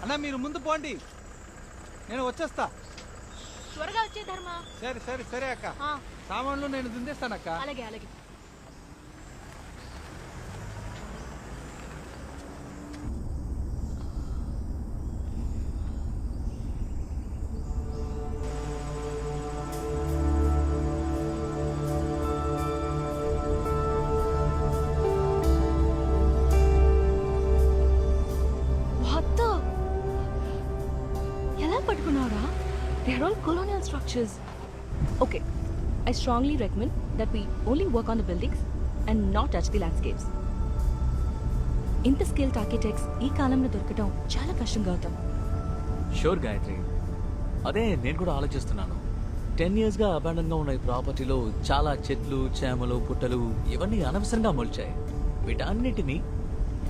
అన్నా మీరు ముందు పోండి, నేను వచ్చేస్తా. త్వరగా వచ్చే ధర్మ. సరే సరే సరే అక్క, సామాన్లు నేను దిందేస్తానక్క. అలాగే అలాగే. ఎలా పట్టుకున్నారా? They are all colonial structures. Okay, I strongly recommend that we only work on the buildings and not touch the landscapes. ఇంత స్కిల్డ్ ఆర్కిటెక్ట్స్ ఈ కాలంలో దొరకడం చాలా కష్టంగా అవుతాం. షూర్ గాయత్రి, అదే నేను కూడా ఆలోచిస్తున్నాను. 10 yearsగా అబాండన్గా ఉన్న ఈ ప్రాపర్టీలో చాలా చెట్లు, చేమలు, పుట్టలు ఇవన్నీ అనవసరంగా మొలిచాయి. వీటన్నిటిని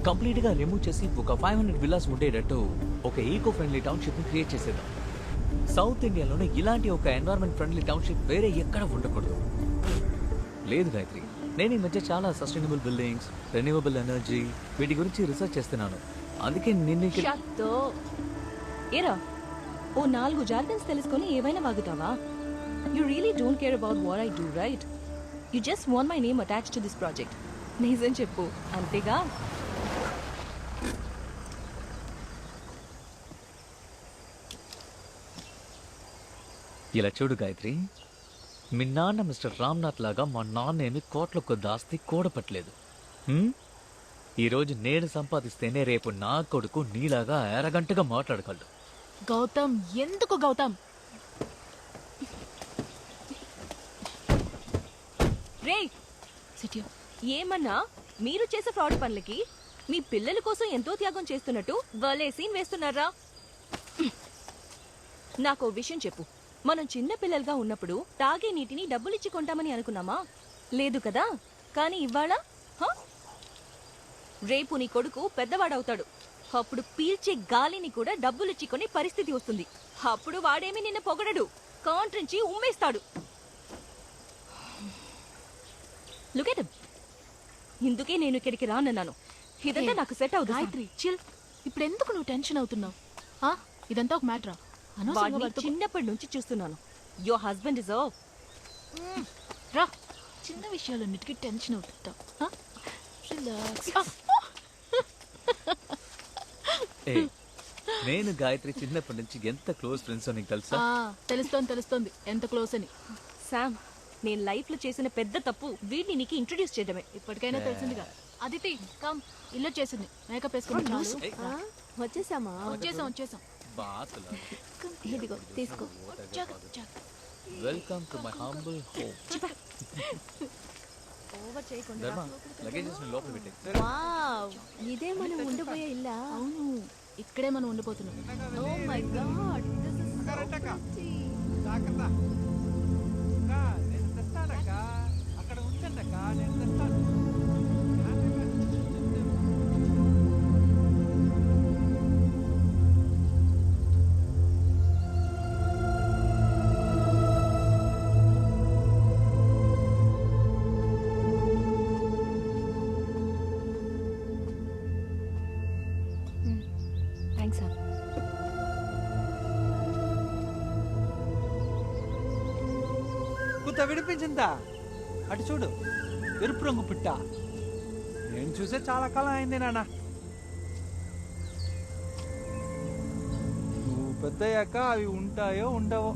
కంప్లీట్గా రిమూవ్ చేసి ఒక 500 విల్లాస్ ఉండేటట్టు ఒక ఈకో ఫ్రెండ్లీ టౌన్షిప్ని క్రియేట్ చేసేద్దాం. సౌత్ ఇండియాలోనే ఇలాంటి ఒక ఎన్వైరన్మెంట్ ఫ్రెండ్లీ టౌన్షిప్ వేరే ఎక్కడ ఉండకూడదు. లేదు గాయత్రి, నేను ఈ మధ్య చాలా సస్టైనబుల్ బిల్డింగ్స్, రెన్యూవబుల్ ఎనర్జీ వీటి గురించి రీసెర్చ్ చేస్తున్నాను. అందుకే నిన్ను ఏరా, ఓ 4 జార్గన్స్ తెలుసుకొని ఏవైనా వాగుతావా? You really don't care about what I do, right? You just want my name attached to this project. నిజం చెప్పు, అంతేగా? ఇలా చూడు గాయత్రి, మీ నాన్న మిస్టర్ రామ్నాథ్ లాగా మా నాన్న ఏమి కోట్ల కొద్ది ఆస్తి కూడపట్లేదు. ఈరోజు నేను సంపాదిస్తేనే రేపు నా కొడుకు నీలాగా అరగంటగా మాట్లాడగలడు. గౌతమ్, ఎందుకు గౌతమ్? రే సిటీ, ఏమన్నా మీరు చేసే ఫ్రాడ్ పనులకి మీ పిల్లల కోసం ఎంతో త్యాగం చేస్తున్నట్టు వాళ్ళే సీన్ వేస్తున్నారా? నాకు ఓ విషయం చెప్పు, మనం చిన్న పిల్లలుగా ఉన్నప్పుడు తాగే నీటిని డబ్బులిచ్చి కొంటామని అనుకున్నామా? లేదు కదా. కానీ ఇవాళ రేపు నీ కొడుకు పెద్దవాడవుతాడు. అప్పుడు పీల్చే గాలిని కూడా డబ్బులిచ్చి కొనే పరిస్థితి వస్తుంది. అప్పుడు వాడేమి నిన్ను పొగడడు, కాంట్రించి ఉమ్మేస్తాడు. Look at him. ఇందుకే నేను ఇక్కడికి రానన్నాను. ఇదంతా నాకు సెట్ అవుతుంది. గాయత్రి చిల్. ఇప్పుడు ఎందుకు నువ్వు టెన్షన్ అవుతున్నావు? ఇదంతా ఒక మ్యాటరా? చిన్నప్పటి నుంచి చూస్తున్నాను. యువర్ హస్బెండ్ ఇస్ రా. చిన్న విషయాలన్నిటికీ టెన్షన్ అవుతుంటావు. నేను గాయత్రి చిన్నప్పటి నుంచి ఎంత క్లోజ్ ఫ్రెండ్స్ నీకు తెలుసా? తెలుస్తోంది ఎంత క్లోజ్ అని. శామ్, నేను లైఫ్ లో చేసిన పెద్ద తప్పు వీడిని నీకు ఇంట్రొడ్యూస్ చేయడమే. ఇప్పటికైనా తెలిసిందిగా. అదితి కమ్, ఇల్లు చేసింది. మేకప్ వేసుకుంటున్నా. వచ్చేసామా? వచ్చేసాం. ఇదిగో తీసుకో. Welcome to my humble home. Over చేయకుండా ధర్మ, లగేజెస్ ని లోపల పెట్టే. వావ్, ఇదే మనం ఉండిపోయే ఇల్లా? అవును, ఇక్కడే మనం ఉండిపోతున్నాం. Oh my God, this is so pretty. జాగ్రత్త అక్క, నేను తెస్తానక్క. అక్కడ ఉంచండి అక్క, నేను తెస్తాను. Thanks sir. కుత్త విడిపించిందా? అటు చూడు, ఎరుపు రంగు పిట్ట. నేను చూసే చాలా కాలం అయింది నాన్న. నువ్వు పెద్దయ్యాక అవి ఉంటాయో ఉండవో.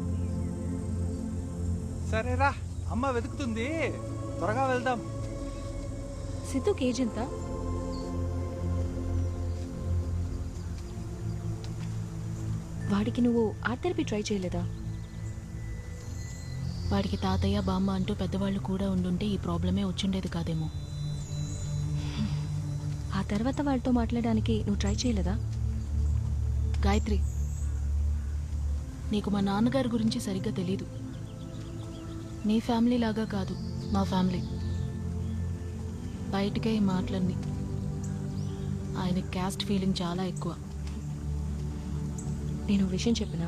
సరేరా, అమ్మ వెతుకుతుంది, త్వరగా వెళ్దాం. సిద్ధుకి ఏజ్ ఎంత? వాడికి నువ్వు ఆర్ట్ థెరపీ ట్రై చేయలేదా? వాడికి తాతయ్య బామ్మ అంటూ పెద్దవాళ్ళు కూడా ఉండుంటే ఈ ప్రాబ్లమే వచ్చిండేది కాదేమో. ఆ తర్వాత వాళ్ళతో మాట్లాడడానికి నువ్వు ట్రై చేయలేదా? గాయత్రి, నీకు మా నాన్నగారి గురించి సరిగ్గా తెలీదు. నీ ఫ్యామిలీ లాగా కాదు మా ఫ్యామిలీ. బయటకే ఈ మాటలన్నీ. ఆయన క్యాస్ట్ ఫీలింగ్ చాలా ఎక్కువ. నేను విషయం చెప్పినా,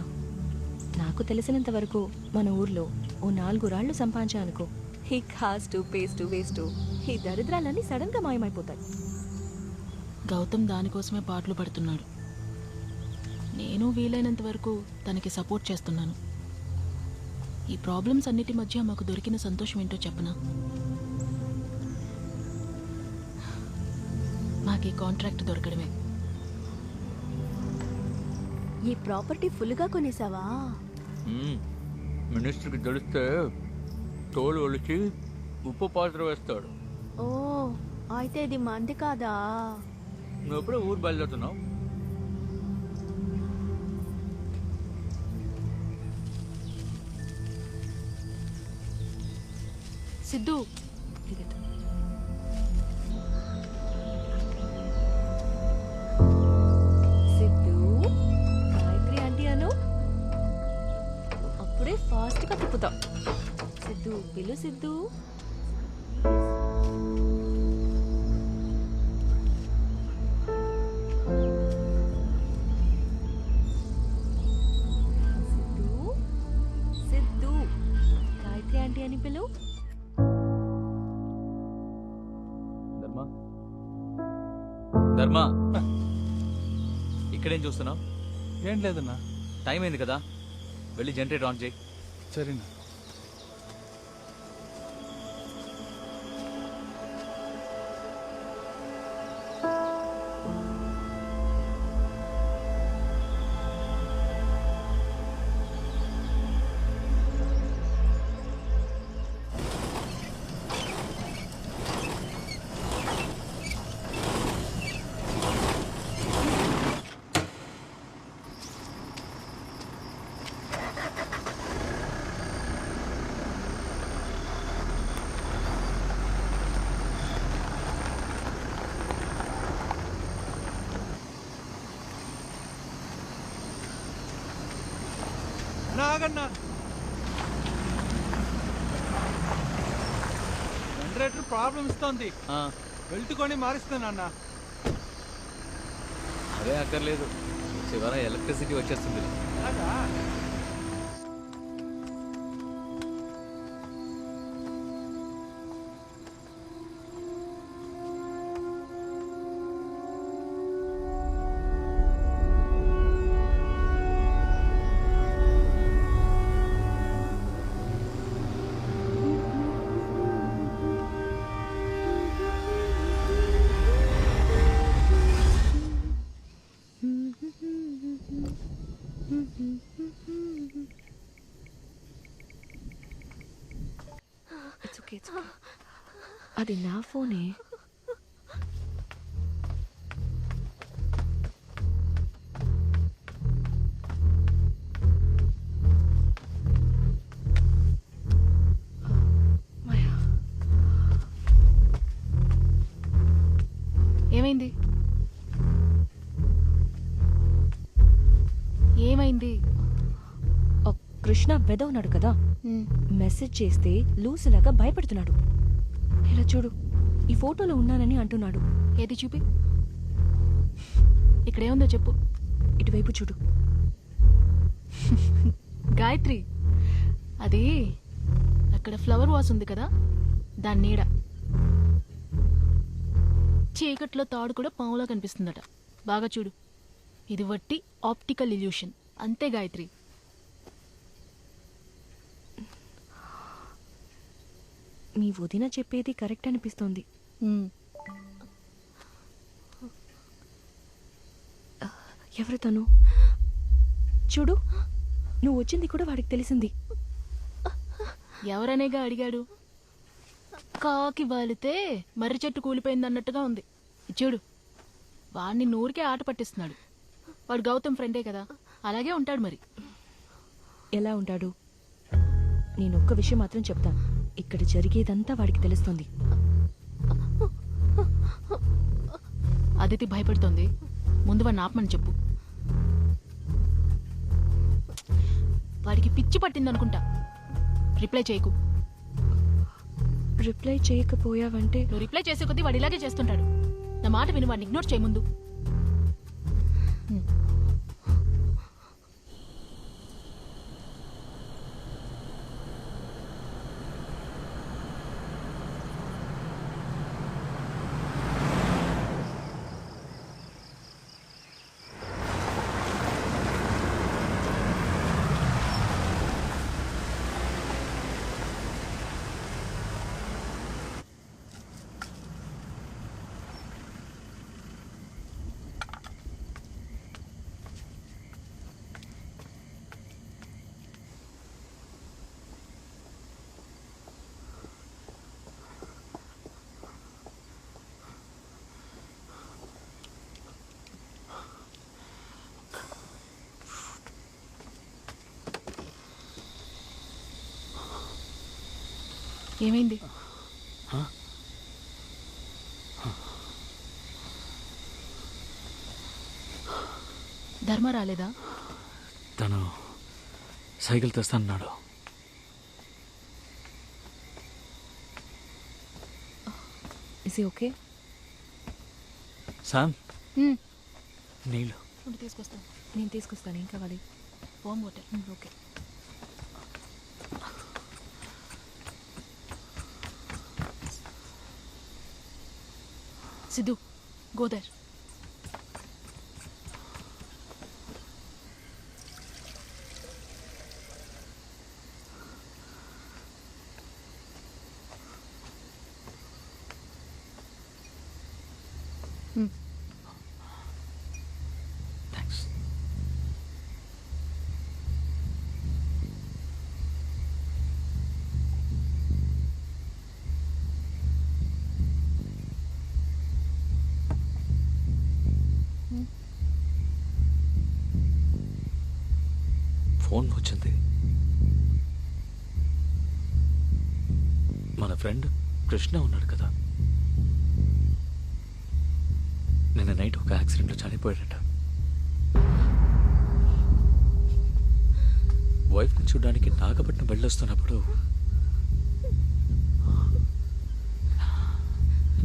నాకు తెలిసినంత వరకు మన ఊర్లో ఓ 4 రాళ్లు సంపాదించా అనుకో, ఈ కాస్ట్ పేస్ట్ వేస్ట్ ఈ దరిద్రాలన్నీ సడన్ గా మాయమైపోతాయి. గౌతమ్ దానికోసమే పాటలు పడుతున్నాడు. నేను వీలైనంత వరకు తనకి సపోర్ట్ చేస్తున్నాను. ఈ ప్రాబ్లమ్స్ అన్నిటి మధ్య మాకు దొరికిన సంతోషం ఏంటో చెప్పనా? మాకు ఈ కాంట్రాక్ట్ దొరకడమే. ఈ ప్రాపర్టీ ఫుల్గా కొనేసావా? మినిస్టర్కి తెలిస్తే తోలు ఒలిచి ఉప్పు పాత్ర వేస్తాడు. ఓ అయితే ఇది మంది కాదా? నువ్వు ఎప్పుడో ఊరు బయలుదేరుతున్నావు? సిద్ధు, సిద్ధు, గాయత్రి ఆంటీ అను. అప్పుడే ఫాస్ట్గా తిప్పుతాం. సిద్ధు పిలు సిద్ధు. సిద్ధు, సిద్ధు, గాయత్రి ఆంటీ అని పిలు. ధర్మ, ఇక్కడేం చూస్తున్నావు? ఏం లేదన్నా. టైం అయింది కదా, వెళ్ళి జనరేటర్ ఆన్ చేయి. సరేనా? ఆగన్నా, జనరేటర్ ప్రాబ్లం ఇస్తోంది. వెళ్తుకొని మారిస్తాను అన్న. అదే అక్కర్లేదు, చివర ఎలక్ట్రిసిటీ వచ్చేస్తుంది. అలాగా? It's okay, it's okay. అది నా ఫోనే. ఏమైంది? ఏమైంది? కృష్ణ వెదవున్నాడు కదా, మెసేజ్ చేస్తే లూసులాగా భయపడుతున్నాడు. ఇలా చూడు, ఈ ఫోటోలో ఉన్నానని అంటున్నాడు. ఏది చూపి, ఇక్కడేముందో చెప్పు. ఇటువైపు చూడు. గాయత్రి, అది అక్కడ ఫ్లవర్ వాస్ ఉంది కదా, దాని నీడ. చీకట్లో తాడు కూడా పాములా కనిపిస్తుందట. బాగా చూడు, ఇది వట్టి ఆప్టికల్ ఇల్యూషన్ అంతే గాయత్రి. మీ వదిన చెప్పేది కరెక్ట్ అనిపిస్తోంది. ఎవరు తను? చూడు, నువ్వు వచ్చింది కూడా వాడికి తెలిసింది. ఎవరనేగా అడిగాడు? కాకి వాలితే మర్రి చెట్టు కూలిపోయింది అన్నట్టుగా ఉంది. చూడు, వాడిని నూరికే ఆట పట్టిస్తున్నాడు. వాడు గౌతమ్ ఫ్రెండే కదా, అలాగే ఉంటాడు. మరి ఎలా ఉంటాడు? నేను ఒక్క విషయం మాత్రం చెప్తాను, ఇక్కడ జరిగేదంతా వాడికి తెలుస్తుంది. అదితి భయపడుతోంది, ముందు వాడిని ఆపమని చెప్పు. వాడికి పిచ్చి పట్టిందనుకుంటా. రిప్లై చేయకు. రిప్లై చేయకపోయావంటే? నువ్వు రిప్లై చేసే కొద్దీ వాడు ఇలాగే చేస్తుంటాడు. నా మాట విని వాడిని ఇగ్నోర్ చేయ ముందు. ఏమైంది? ధర్మ రాలేదా? తను సైకిల్ తెస్తానన్నాడు. Is he okay? Sam, hmm. నీళ్ళు. ఉండు, తీసుకొస్తాను. నేను తీసుకొస్తాను. ఏం కావాలి? Warm water. Okay. Siddhu, go there. Thanks. Phone వచ్చింది. మన ఫ్రెండ్ కృష్ణ ఉన్నాడు కదా, నిన్న నైట్ ఒక యాక్సిడెంట్లో చనిపోయాడట. వైఫ్ని చూడడానికి నాగపట్నం వెళ్ళొస్తున్నప్పుడు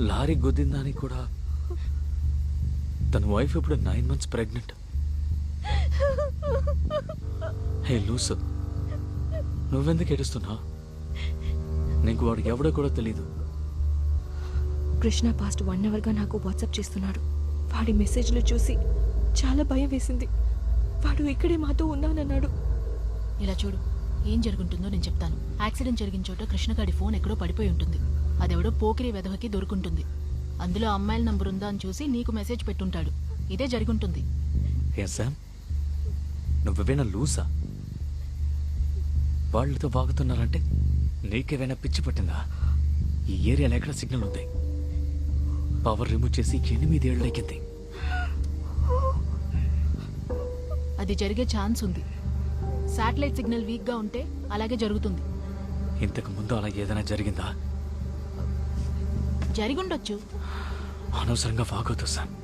లారీ గుద్దిందని కూడా. తన వైఫ్ ఇప్పుడు 9 months ప్రెగ్నెంట్. హే లూసు, నువ్వెందుకు ఏడుస్తున్నా? నీకు వాడికి ఎవడో కూడా తెలీదు. కృష్ణ పాస్ట్ 1 hourగా నాకు వాట్సాప్ చేస్తున్నాడు. వాడి మెసేజ్లు చూసి చాలా భయం వేసింది. వాడు ఇక్కడే మాతో ఉన్నానన్నాడు. ఇలా చూడు, ఏం జరుగుంటుందో నేను చెప్తాను. యాక్సిడెంట్ జరిగిన చోట కృష్ణగాడి ఫోన్ ఎక్కడో పడిపోయి ఉంటుంది. అదెవడో పోకిరి వెధవకి దొరుకుంటుంది. అందులో అమ్మాయిల నంబర్ ఉందా అని చూసి నీకు మెసేజ్ పెట్టుంటాడు. ఇదే జరుగుంటుంది. ఏ శామ్, నువ్వేనా లూసా? వాళ్ళతో వాగుతున్నారంటే నీకేమైనా పిచ్చి పట్టిందా? ఈ ఏరియాలో ఎక్కడ సిగ్నల్ ఉంది? పవర్ రిమూవ్ చేసి 8 ఏళ్ళెక్కింది. అది జరిగే ఛాన్స్ ఉంది. శాటిలైట్ సిగ్నల్ వీక్గా ఉంటే అలాగే జరుగుతుంది. ఇంతకు ముందు అలా ఏదైనా జరిగిందా? జరిగుండొచ్చు. అనవసరంగా వాగొద్దు శామ్.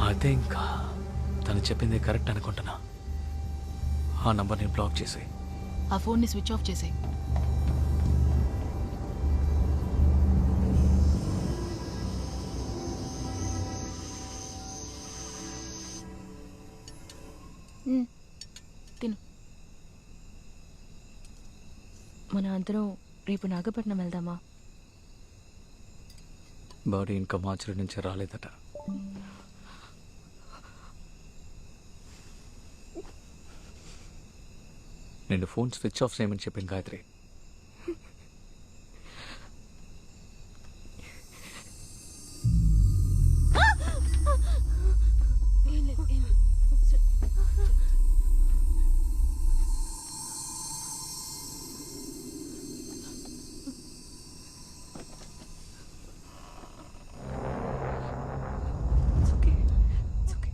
అదే ఇంకా తను చెప్పింది కరెక్ట్ అనుకుంటున్నా. ఆ నంబర్ని బ్లాక్ చేసి ఆ ఫోన్ని స్విచ్ ఆఫ్ చేసే. తిను. మన అందరం రేపు నాగపట్నం వెళ్దామా? బాడీ ఇంకా మార్చి నుంచి రాలేదట. నేను ఫోన్ స్విచ్ ఆఫ్ చేయమని చెప్పింది Gayatri. It's okay. It's okay.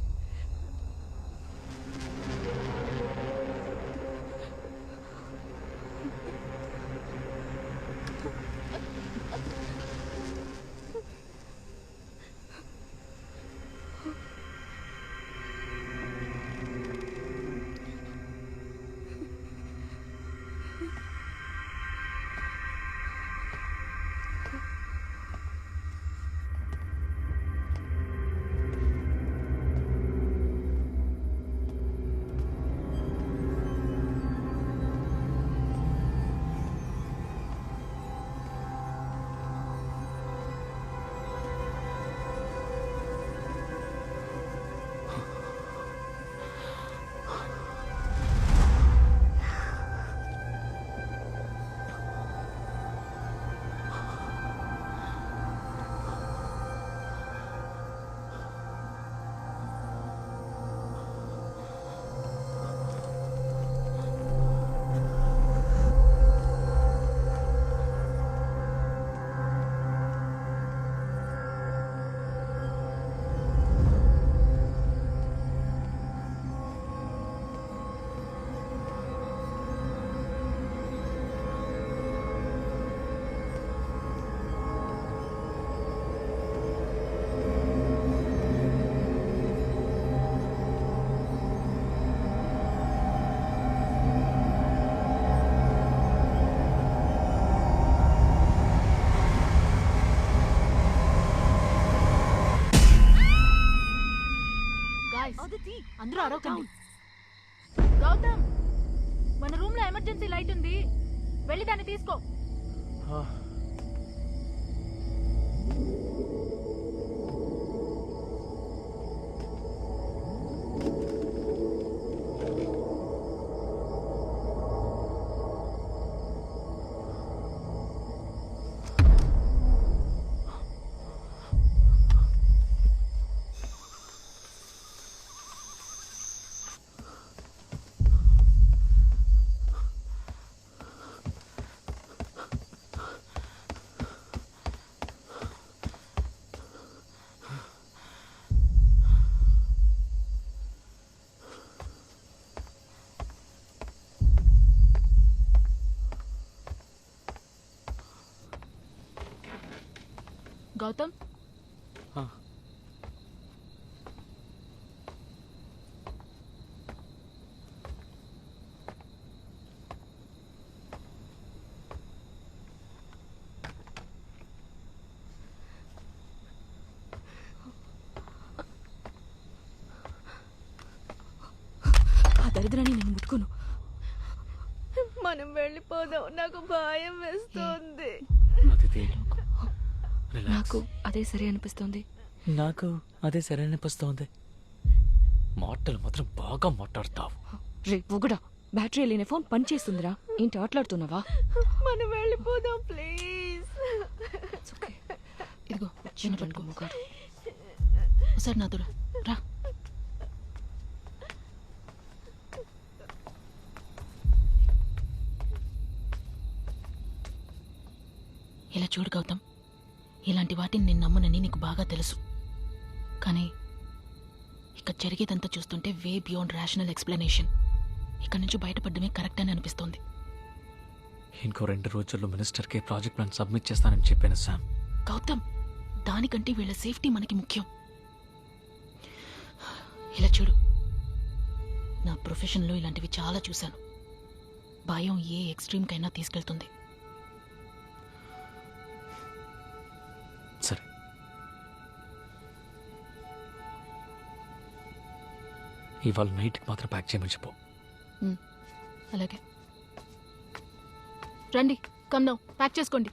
Aditi అందరూ అరవకండి. గౌతమ్, మన రూమ్ లో ఎమర్జెన్సీ లైట్ ఉంది, వెళ్ళి దాన్ని తీసుకో. గౌతమ్, ఆ దరిద్రాన్ని నేను ముట్టుకోను. మనం వెళ్ళిపోదాం, నాకు భయం వేస్తుంది. అదితి, నాకు అదే సరే అనిపిస్తోంది. నాకు అదే సరే అనిపిస్తోంది. మాటలు మాత్రం బాగా మాట్లాడతావు. రే ఒకడా, బ్యాటరీ లేని ఫోన్ పని చేస్తుందిరా. ఏంటి ఆటలాడుతున్నావా? మనం వెళ్ళిపోదాం ప్లీజ్. ఇదిగో చిన్న పట్టుకో. ఒకసారి నాతో రా. ఇలా చూడు గౌతమ్, ఇలాంటి వాటిని నేను నమ్మనని నీకు బాగా తెలుసు. కానీ ఇక్కడ జరిగేదంతా చూస్తుంటే వే బియాండ్ రేషనల్ ఎక్స్ప్లెనేషన్. ఇక్కడ నుంచి బయటపడమే కరెక్ట్ అని అనిపిస్తోంది. ఇంకో 2 రోజుల్లో మినిస్టర్కి ప్రాజెక్ట్ ప్లాన్ సబ్మిట్ చేస్తానని చెప్పాను శామ్. గౌతమ్, దానికంటే వీళ్ళ సేఫ్టీ మనకి ముఖ్యం. ఇలా చూడు, నా ప్రొఫెషన్లో ఇలాంటివి చాలా చూశాను. భయం ఏ ఎక్స్ట్రీమ్కైనా తీసుకెళ్తుంది. సరే, ఇవాళ నైట్కి మాత్రం ప్యాక్ చేయమని చెప్పు. అలాగే. రండి, కమ్ నౌ, ప్యాక్ చేసుకోండి.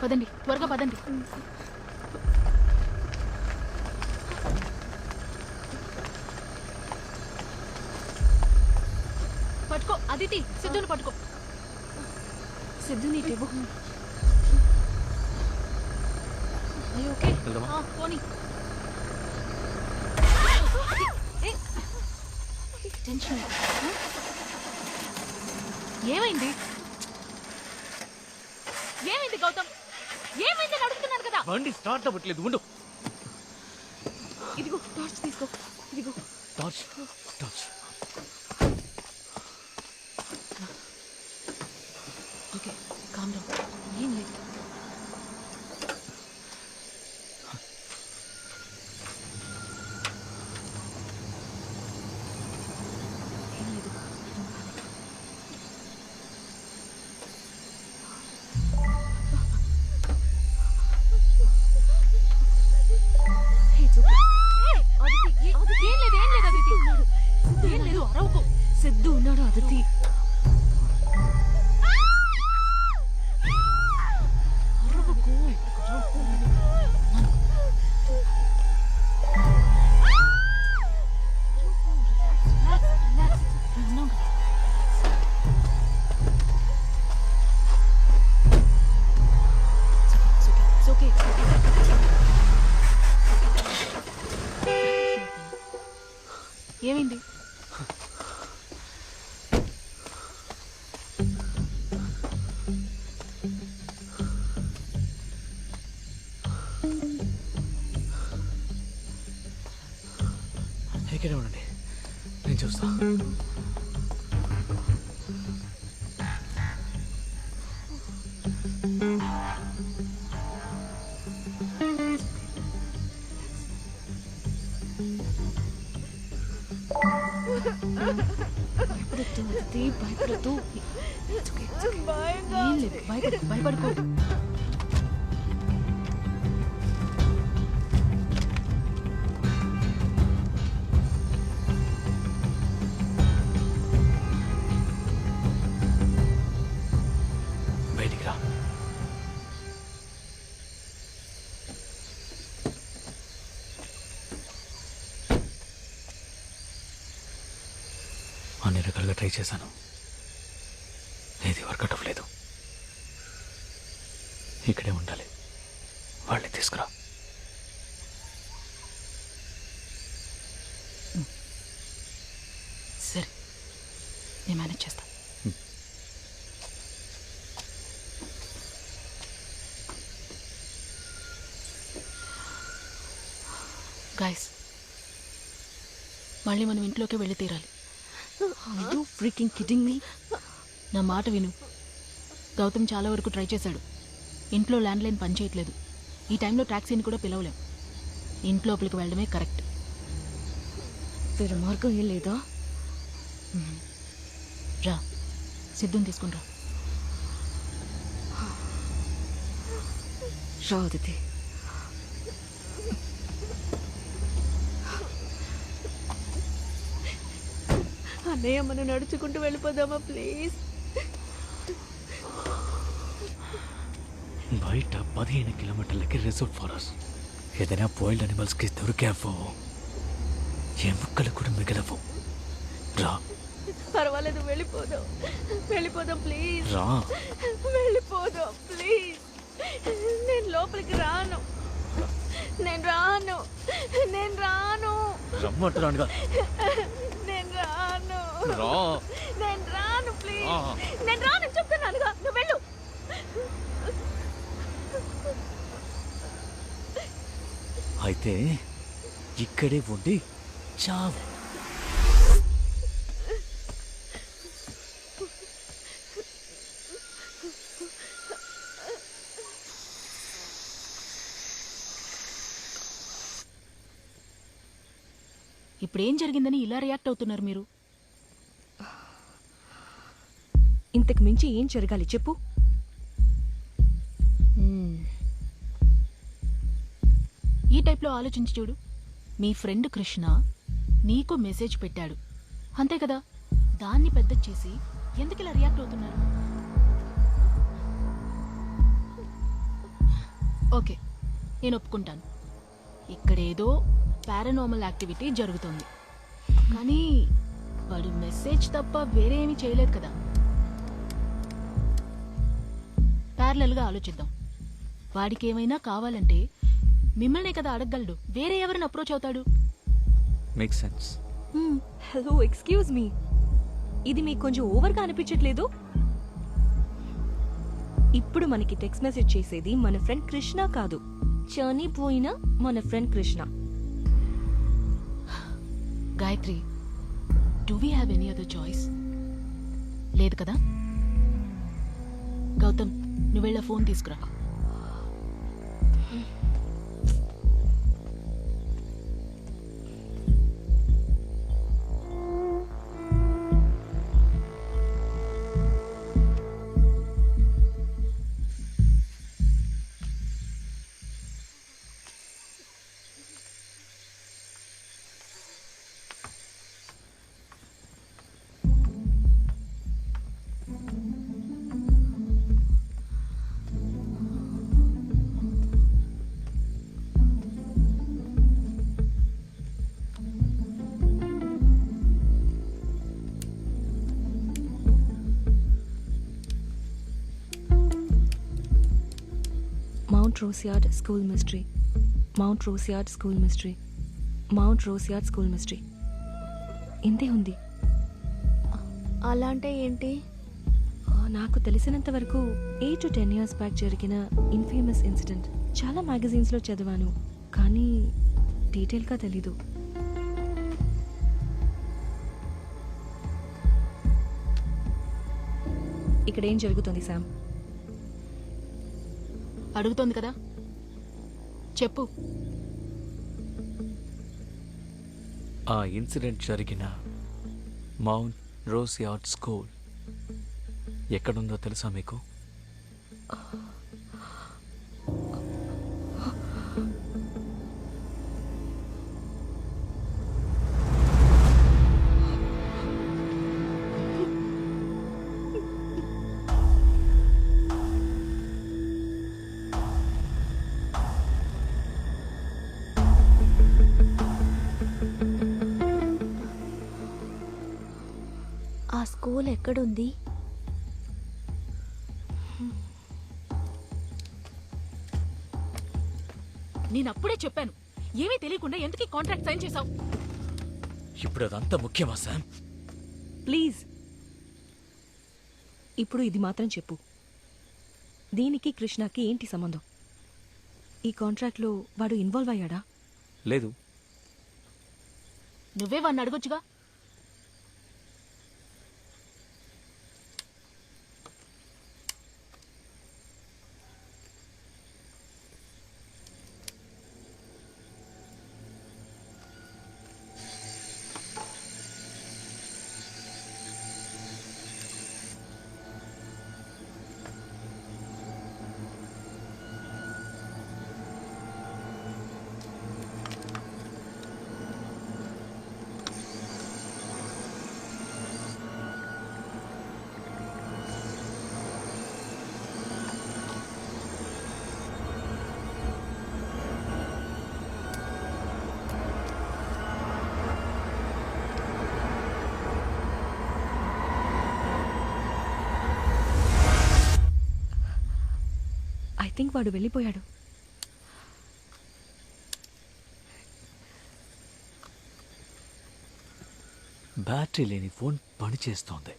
పదండి, త్వరగా పదండి. పట్టుకో అదితి, సిద్ధుని పట్టుకో. సిద్ధు నీ టేబు. అయ్యో ఓకే, వెళ్దామా? పోనీ. టెన్షన్. ఏమైంది? ఏమైంది గౌతమ్? ఏమైంది అని అడుగుతున్నాను కదా. బండి స్టార్ట్ అవ్వట్లేదు, ఉండు. ఇదిగో టార్చ్ తీసుకో. ఇదిగో torch, torch. Okay, calm down. ఏం లేదు. ఏం లేదు. ఏం లేదు, అరవకు. సిద్ధు ఉన్నాడు అదితి. అరవకు. ఏమైంది? ఇక్కడే ఉండండి, నేను చూస్తా. భయపడద్దు అదితి, భయపడద్దు. It's okay, it's okay. భయంగా ఏం లేదు, భయపడుకో. బయటికి రా. అన్ని రకాలుగా ట్రై చేశాను, ఏది వర్కౌట్ అవ్వలేదు. ఇక్కడే ఉండాలి, వాళ్ళని తీసుకురా. సరే, నేను మేనేజ్ చేస్తా. గాయస్, మళ్ళీ మనం ఇంట్లోకి వెళ్ళి తీరాలి. Are you freaking kidding me? నా మాట విను. గౌతమ్ చాలా వరకు ట్రై చేశాడు. ఇంట్లో ల్యాండ్లైన్ పనిచేయట్లేదు. ఈ టైంలో ట్యాక్సీని కూడా పిలవలేం. ఇంట్లోపలికి వెళ్ళడమే కరెక్ట్. వేరే మార్గం ఏం లేదా? రా, సిద్ధుని తీసుకుని రా. రా అదితి. అన్నయ్య మనం నడుచుకుంటూ వెళ్ళిపోదామా ప్లీజ్? బయట 15 కిలోమీటర్లకి రిజర్వ్ ఫారెస్ట్. ఏదైనా బాయిల్డ్ అనిమల్స్కి దొరికావో ఎముకలు కూడా మిగలవు. రా పర్వాలేదు, వెళ్ళిపోదాం ప్లీజ్. రా. వెళ్ళిపోదాం ప్లీజ్. నేను లోపలికి రాను. నేను రాను. రమ్మంటున్నానుగా. నేను రాను. రా. నేను రాను ప్లీజ్. రా. నేను రాను చెప్తున్నానుగా, నువ్వు వెళ్ళు. అయితే ఇక్కడే ఉండి చావు. ఇప్పుడేం జరిగిందని ఇలా రియాక్ట్ అవుతున్నారు మీరు? ఇంతకు మించి ఏం జరగాలి చెప్పు? ఈ టైప్లో ఆలోచించి చూడు. మీ ఫ్రెండ్ కృష్ణ నీకు మెసేజ్ పెట్టాడు, అంతే కదా? దాన్ని పెద్ద చేసి ఎందుకు ఇలా రియాక్ట్ అవుతున్నారు? ఓకే, నేను ఒప్పుకుంటాను, ఇక్కడేదో పారానార్మల్ యాక్టివిటీ జరుగుతుంది. కానీ వాడు మెసేజ్ తప్ప వేరే ఏమీ చేయలేదు కదా. ప్యారలల్గా ఆలోచిద్దాం. వాడికి ఏమైనా కావాలంటే మిమ్మల్నే కదా అడగగలడు, వేరే ఎవరిని అప్రోచ్ అవుతాడు? Make sense. Hello, excuse me, ఇది మీకు కొంచెం ఓవర్గా అనిపించట్లేదు? ఇప్పుడు మనకి టెక్స్ట్ మెసేజ్ చేసేది మన ఫ్రెండ్ కృష్ణ కాదు, చనిపోయిన మన friend Krishna. Gayatri, do we have any other choice? లేదు కదా. గౌతమ్, నువ్వు వెళ్ళా ఫోన్ తీసుకురా. Mount Roseyard School Mystery. Mount Roseyard School Mystery. Mount Roseyard School Mystery. ఇంతే ఉంది. అలా అంటే ఏంటి? నాకు తెలిసినంత వరకు 8 to 10 years బ్యాక్ జరిగిన ఇన్ఫేమస్ ఇన్సిడెంట్. చాలా మ్యాగజైన్స్లో చదివాను, కానీ డీటెయిల్గా తెలీదు. ఇక్కడ ఏం జరుగుతుంది శామ్? అడుగుతోంది కదా, చెప్పు. ఆ ఇన్సిడెంట్ జరిగిన మౌంట్ రోసియార్డ్ స్కూల్ ఎక్కడుందో తెలుసా మీకు? ఆ స్కూల్ ఎక్కడుంది? నేను అప్పుడే చెప్పాను, ఏమీ తెలియకుండా ఎందుకు ఈ కాంట్రాక్ట్ సైన్ చేశావు? ఇప్పుడు అదంతా ముఖ్యమా శామ్? ప్లీజ్ ఇప్పుడు ఇది మాత్రం చెప్పు, దీనికి కృష్ణకి ఏంటి సంబంధం? ఈ కాంట్రాక్ట్లో వాడు ఇన్వాల్వ్ అయ్యాడా? లేదు. నువ్వే వాడిని అడగొచ్చుగా. ఐ థింక్ వాడు వెళ్ళిపోయాడు. బ్యాటరీ లేని ఫోన్ పనిచేస్తోంది.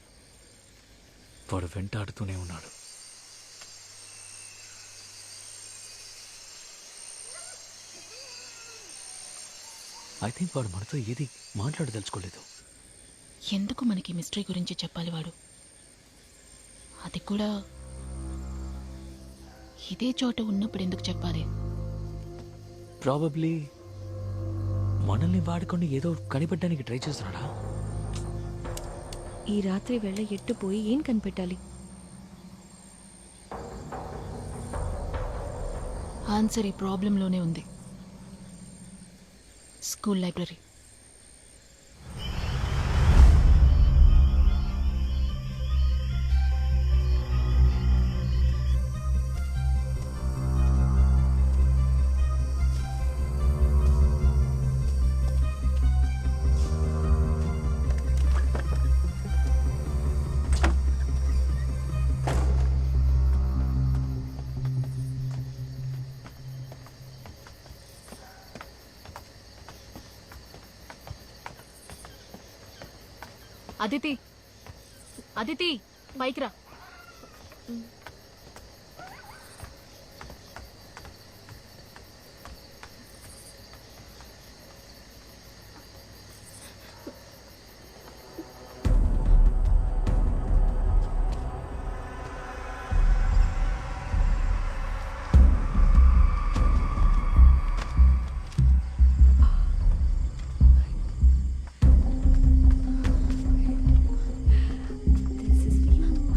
వాడు వెంటాడుతూనే ఉన్నాడు. ఐ థింక్ వాడు మనతో ఏది మాట్లాడదలుచుకోలేదు. ఎందుకు మనకి మిస్టరీ గురించి చెప్పాలి వాడు? అది కూడా ఇదే చోట ఉన్నప్పుడు ఎందుకు చెప్పాలి? ప్రాబబ్లీ మనల్ని వాడుకొని ఏదో కనిపెట్టడానికి ట్రై చేస్తున్నాడా? ఈ రాత్రి వేళ ఎట్టుపోయి ఏం కనిపెట్టాలి? ఆన్సర్ ఈ ప్రాబ్లంలోనే ఉంది. School library. అదితి, అదితి, పైకి రా.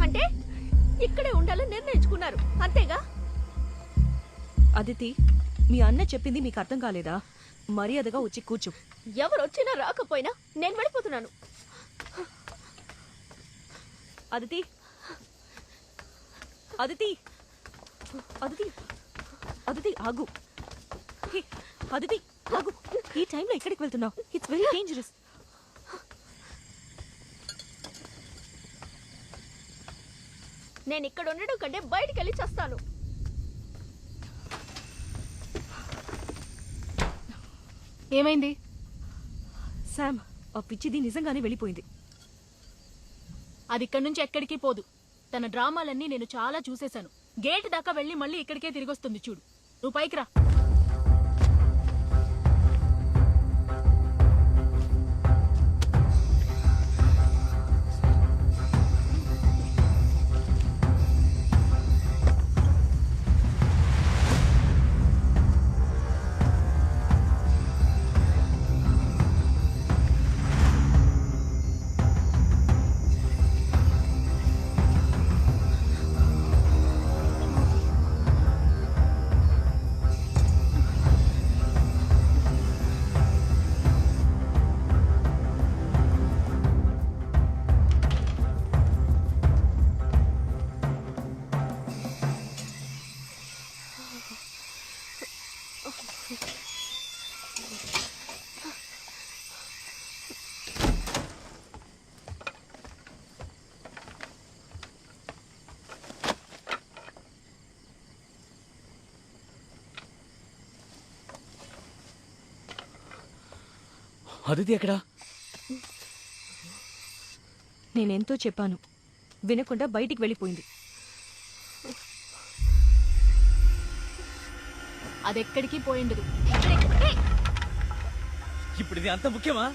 అంటే ఇక్కడే ఉండాలని నిర్ణయించుకున్నారు అంతేగా? అదితి, మీ అన్న చెప్పింది మీకు అర్థం కాలేదా? మర్యాదగా వచ్చి కూర్చో. ఎవరు వచ్చినా రాకపోయినా నేను వెళ్ళిపోతున్నాను. అదితి, అదితి, అదితి, అదితి ఆగు. హే, అదితి ఆగు. ఈ టైంలో ఎక్కడికి వెళ్తున్నావు? It's very dangerous. నేను ఇక్కడ ఉండడం కంటే బయటికి వెళ్ళి చేస్తాను. ఏమైంది? శామ్, ఆ పిచ్చిది నిజంగానే వెళ్ళిపోయింది. అది ఇక్కడి నుంచి ఎక్కడికి పోదు. తన డ్రామాలన్నీ నేను చాలా చూసేశాను. గేట్ దాకా వెళ్ళి మళ్ళీ ఇక్కడికే తిరిగొస్తుంది. చూడు, నువ్వు పైకి రా. అదితి ఎక్కడా? నేనెంతో చెప్పాను, వినకుండా బయటికి వెళ్ళిపోయింది. అదెక్కడికి పోయిండదు. ఇప్పుడు ఇది అంత ముఖ్యమా?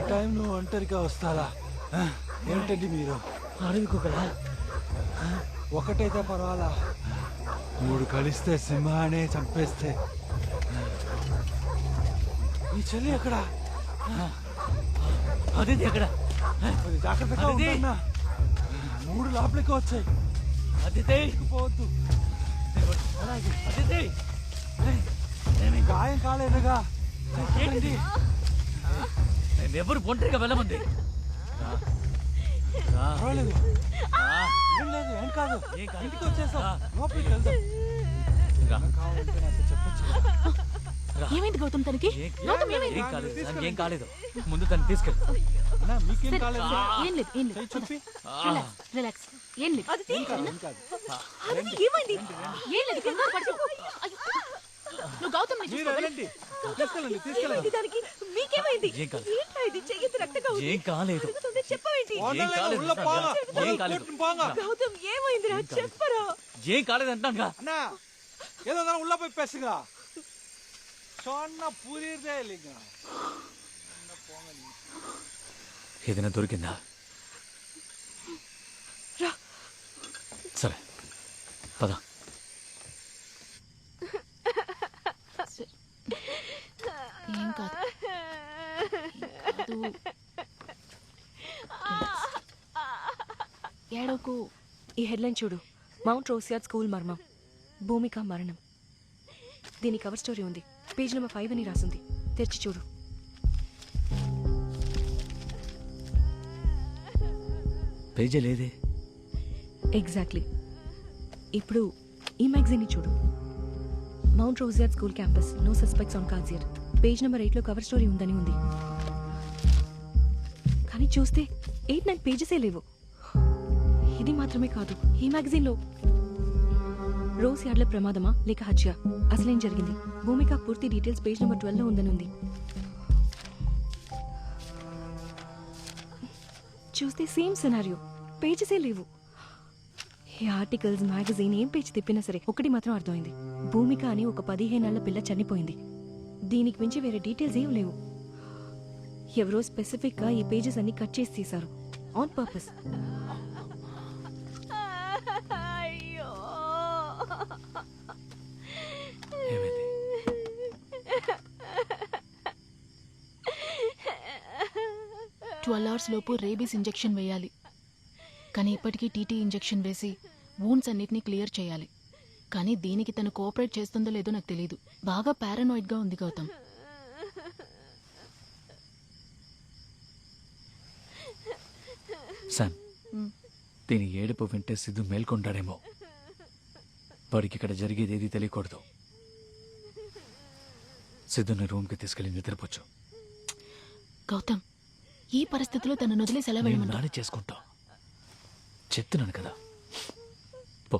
టైంలో ఒంటరిగా వస్తారా? ఏంటండి మీరు? అడవికొకలా ఒకటైతే పర్వాలా, 3 కలిస్తే సింహానే చంపేస్తే. ఈ చెల్లి ఎక్కడ? అదితి ఎక్కడ? కొంచెం జాగ్రత్తగా అదితి! ఉండన్నా. 3 లోపలికి వచ్చాయి. అదితి! పోవద్దు. అదితి! గాయం కాలేదుగా. ఏంటి? ఎవరు ఒంటరిగా వెళ్ళమంది? పర్వాలేదు, ఏం లేదు, ఏం కాదు. ఇంటికి వచ్చేసాం, లోపలికి వెళ్దాం. కావాలంటే నాతో చెప్పొచ్చు. ఏమైంది గౌతమ్ తనకి? గౌతమ్ ఏమైంది? ఏం కాలేదు, ఏం కాలేదు. ముందు తను తీసుకెళ్ళి. అన్నా, మీకేం కాలేదు? ఏం లేదు, ఏం లేదు. చెప్పి రిలాక్స్. ఏం లేదు. ఏం కాదు, ఏం కాదు. ఏమైంది? ఏం లేదు. కంగారు పడకు. అయ్యో. నువ్వు గౌతమ్ మీరు వెళ్ళండి, తీసుకెళ్ళండి, తీసుకెళ్ళండి. దానికి మీకేమైంది? ఏం కాదు. ఏంట్రా ఇది? చెయ్యొద్దు, రక్తంగా ఉంది. ఏం కాలేదు. అడుగుతుంటే చెప్పవేంటి? ఏం కాలేదు. ఉள்ள పోగా, ఏం కాలేదు. పోగా. గౌతమ్ ఏమైందిరా? చెప్పరా. ఏం కాలేదు అంటున్నాగా. అన్నా, ఏదో దాని ఉள்ள పోయి పెసగా సొన్న పూరిదే లింగ. ఏదైనా దొరికిందా? సరే పద. ఏం కాదు. ఏడోకు. ఈ హెడ్లైన్ చూడు, మౌంట్ రోసియాడ్ స్కూల్ మర్మం, భూమిక మరణం. దీని కవర్ స్టోరీ ఉంది, పేజ్ నెంబర్ 5 అని రాసింది. తెరిచి చూడు. పేజీ లేదే. ఎగ్జాక్ట్లీ. ఇప్పుడు ఈ మ్యాగజైన్ని చూడు, మౌంట్ రోసియాడ్ school campus, no suspects on కాజియర్. పేజ్ నెంబర్ 8లో కవర్ స్టోరీ ఉందని ఉంది, కానీ చూస్తే 8-9 పేజెసే లేవు. ఇది మాత్రమే కాదు, ఈ మ్యాగజైన్లో రోజ్ యార్డ్ల ప్రమాదమా లేక హత్య? అసలేం జరిగింది? భూమిక పూర్తి డీటెయిల్స్ పేజ్ నెంబర్ 12 లో ఉందని ఉంది. చూస్తే సేమ్ సినారియో, పేజెసే లేవు. ఈ ఆర్టికల్స్, మ్యాగజైన్ ఏం పేజ్ తిప్పినా సరే ఒకటి మాత్రం అర్థమైంది. భూమిక అని ఒక 15 ఏళ్ల పిల్ల చనిపోయింది. దీనికి మించి వేరే డీటెయిల్స్ ఏం లేవు. ఎవరో స్పెసిఫిక్ గా ఈ పేజెస్ అన్ని కట్ చేసి తీశారు ఆన్ పర్పస్. అయ్యో 12 hours లోపు రేబీస్ ఇంజెక్షన్ వేయాలి. కానీ ఇప్పటికీ టీటీ ఇంజెక్షన్ వేసి వూండ్స్ అన్నిటినీ క్లియర్ చేయాలి. కానీ దీనికి తను కోఆపరేట్ చేస్తుందో లేదో నాకు తెలియదు. బాగా పారానాయిడ్గా ఉంది గౌతమ్. సన్, దీని ఏడుపు వింటే సిద్ధు మేల్కొంటాడేమో. వాడికి ఇక్కడ జరిగేది ఏది తెలియకూడదు. సిద్ధుని రూమ్కి తీసుకెళ్ళి నిద్రపోచ్చు. గౌతమ్, ఈ పరిస్థితిలో తను వదిలేసి ఎలా వెళ్ళమంటావు? నానే చేసుకుంటా, చెప్తున్నాను కదా. పో.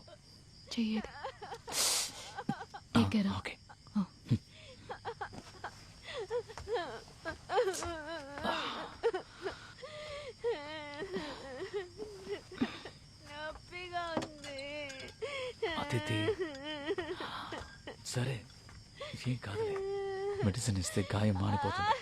చెయ్యేది. Take care. ఓకే. నొప్పిగా ఉంది. అతిథి, సరే ఏం కాదులే, మెడిసిన్ ఇస్తే గాయం మానిపోతుంది.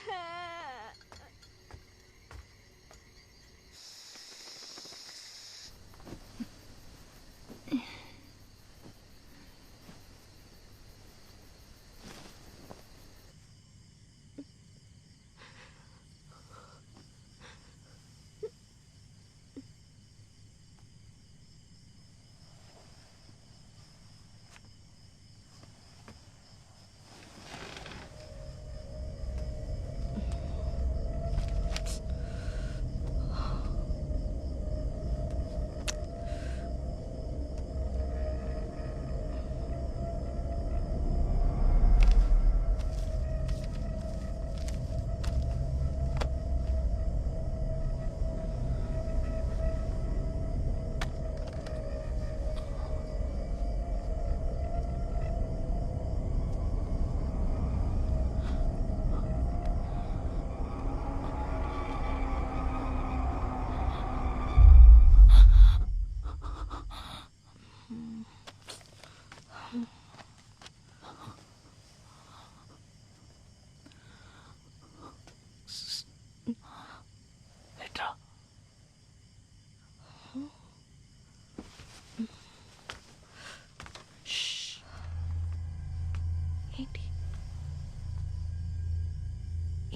ఏంటి?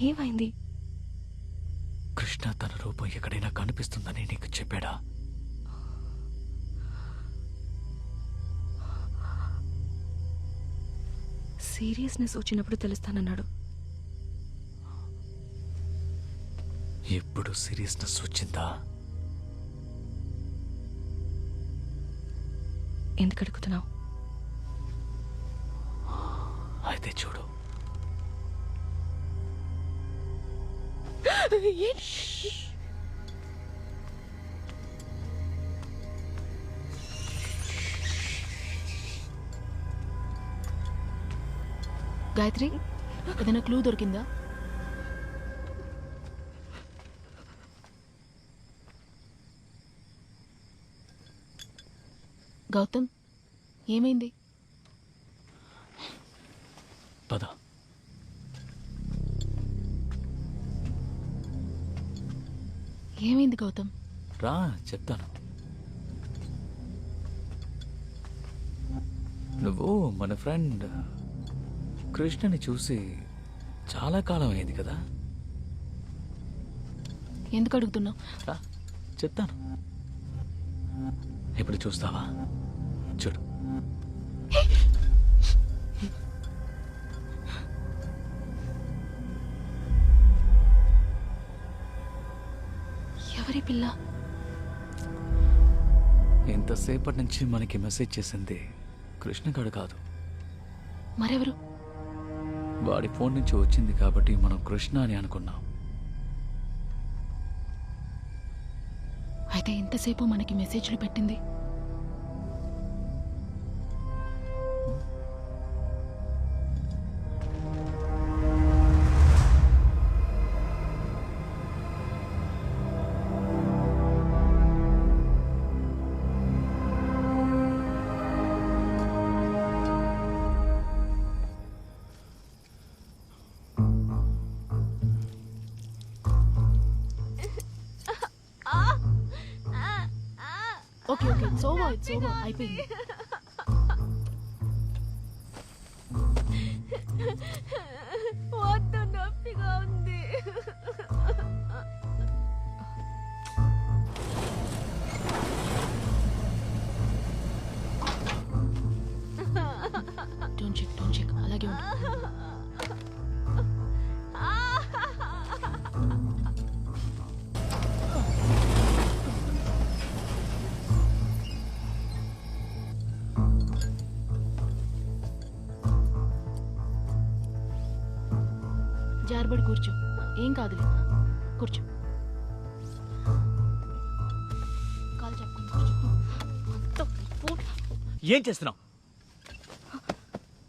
ఏమైంది? కృష్ణ తన రూపం ఎక్కడైనా కనిపిస్తుందని నీకు చెప్పాడా? సీరియస్నెస్ వచ్చినప్పుడు తెలుస్తానన్నాడు. ఎప్పుడు సీరియస్నెస్ వచ్చిందా? ఎందుకు అడుగుతున్నావు? అయితే చూడు. గాయత్రి, ఏదైనా క్లూ దొరికిందా? గౌతమ్, ఏమైంది? పద. ఏమైంది గౌతమ్? రా చెప్తాను. నువ్వు మన ఫ్రెండ్ కృష్ణని చూసి చాలా కాలం అయింది కదా? ఎందుకు అడుగుతున్నావు? రా చెప్తాను. ఇప్పుడు చూస్తావా? చూడు. ఎవరి పిల్ల? ఇంతసేపటి నుంచి మనకి మెసేజ్ చేసింది కృష్ణగాడు కాదు. మరెవరు? వాడి ఫోన్ నుంచి వచ్చింది కాబట్టి మనం కృష్ణ అని అనుకున్నాం. అయితే ఇంతసేపు మనకి మెసేజ్లు పెట్టింది ఓకే ఓకే ఇట్స్ ఓవర్ అయిపోయింది. వద్దు, నొప్పిగా ఉంది. డోంట్ చెక్ అలాగే ఉండు. జారబడి కూర్చో, ఏం కాదులే, కూర్చో. కాలు చెప్పుకుని కూర్చో. ఏం చేస్తున్నావు?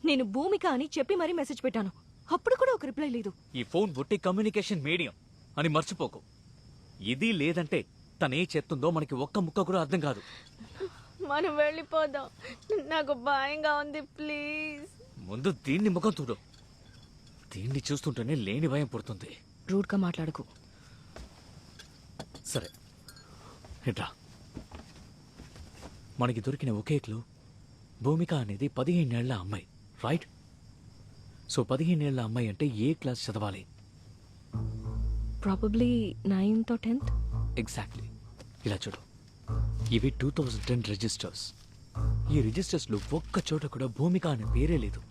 నేను భూమిక అని చెప్పి మరీ మెసేజ్ పెట్టాను, అప్పుడు కూడా ఒక రిప్లై లేదు. ఈ ఫోన్ ఒట్టి కమ్యూనికేషన్ మీడియం అని మర్చిపోకు. ఇది లేదంటే తనే చెప్తుందో మనకి ఒక్క ముక్క కూడా అర్థం కాదు. మనం వెళ్ళిపోదాం, నాకు భయంగా ఉంది, ప్లీజ్. ముందు దీన్ని ముఖం చూడు. దీన్ని చూస్తుంటేనే లేని భయం పుడుతుంది. రూడ్ గా మాట్లాడకు. సరే ఇట్రా. మనకి దొరికిన ఒకే క్లూ భూమిక అనేది 15 ఏళ్ల అమ్మాయి, రైట్? సో 15 ఏళ్ల అమ్మాయి అంటే ఏ క్లాస్ చదవాలి? Probably 9th or 10th. Exactly. ఇలా చూడు, ఇవి 2010 రిజిస్టర్స్. ఈ రిజిస్టర్స్ లో ఒక్క చోట కూడా భూమిక అనే పేరే లేదు.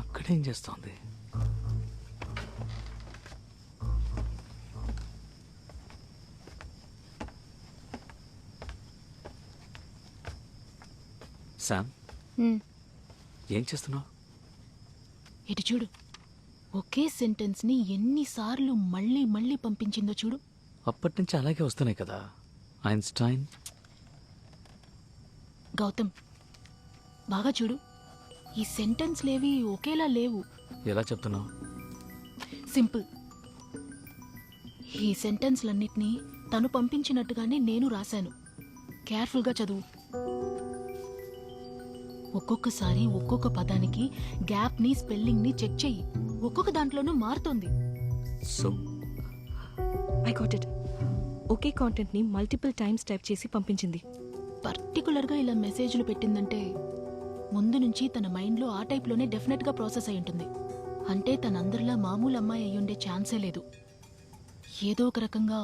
అక్కడేం చేస్తోంది? శామ్, ఏం చేస్తున్నావు? ఇటు చూడు, ఒకే సెంటెన్స్ ని ఎన్నిసార్లు మళ్ళీ మళ్ళీ పంపించిందో చూడు. అప్పటి నుంచి అలాగే వస్తున్నాయి కదా. ఐన్స్టైన్. గౌతమ్, బాగా చూడు, ఈ సెంటెన్స్ లేవి ఒకేలా లేవు. ఎలా చెప్తున్నావు? సింపుల్. ఈ సెంటెన్స్లన్నిటినీ తను పంపించినట్టుగానే నేను రాశాను. కేర్ఫుల్గా చదువు. ఒక్కొక్కసారి ఒక్కొక్క పదానికి గ్యాప్ని, స్పెల్లింగ్ని చెక్ చెయ్యి. ఒక్కొక్క దాంట్లోనూ మారుతోంది. So I got it. Okay content ని మల్టిపుల్ టైమ్స్ టైప్ చేసి పంపించింది. పర్టికులర్గా ఇలా మెసేజ్లు పెట్టిందంటే ముందు నుంచి తన మైండ్లో ఆ టైప్లోనే డెఫినెట్గా ప్రాసెస్ అయి ఉంటుంది. అంటే తనందరిలా మామూలు అమ్మాయి అయ్యుండే ఛాన్సే లేదు. ఏదో ఒక రకంగా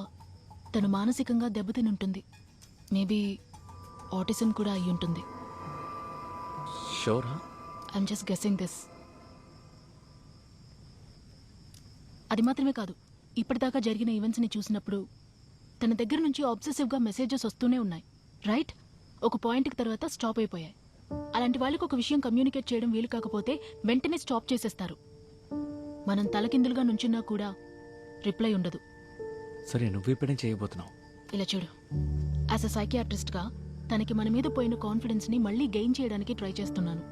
తను మానసికంగా దెబ్బతిని ఉంటుంది. మేబీ ఆటిజం కూడా అయి ఉంటుంది. షూరా? I'm just guessing this. అది మాత్రమే కాదు, ఇప్పటిదాకా జరిగిన ఈవెంట్స్ని చూసినప్పుడు తన దగ్గర నుంచి ఆబ్సెసివ్గా మెసేజెస్ వస్తూనే ఉన్నాయి, రైట్? ఒక పాయింట్కి తర్వాత స్టాప్ అయిపోయాయి. అలాంటి వాళ్ళకి ఒక విషయం కమ్యూనికేట్ చేయడం వీలు కాకపోతే వెంటనే స్టాప్ చేసేస్తారు. మనం తలకిందులుగా నుంచున్నా కూడా రిప్లై ఉండదు. సరే, నువ్విప్పుడేం చేయబోతున్నావు? ఇలా చూడు, యాజ్ అ సైకియాట్రిస్ట్గా తనకి మన మీద పోయిన కాన్ఫిడెన్స్ని మళ్ళీ గెయిన్ చేయడానికి ట్రై చేస్తున్నాను.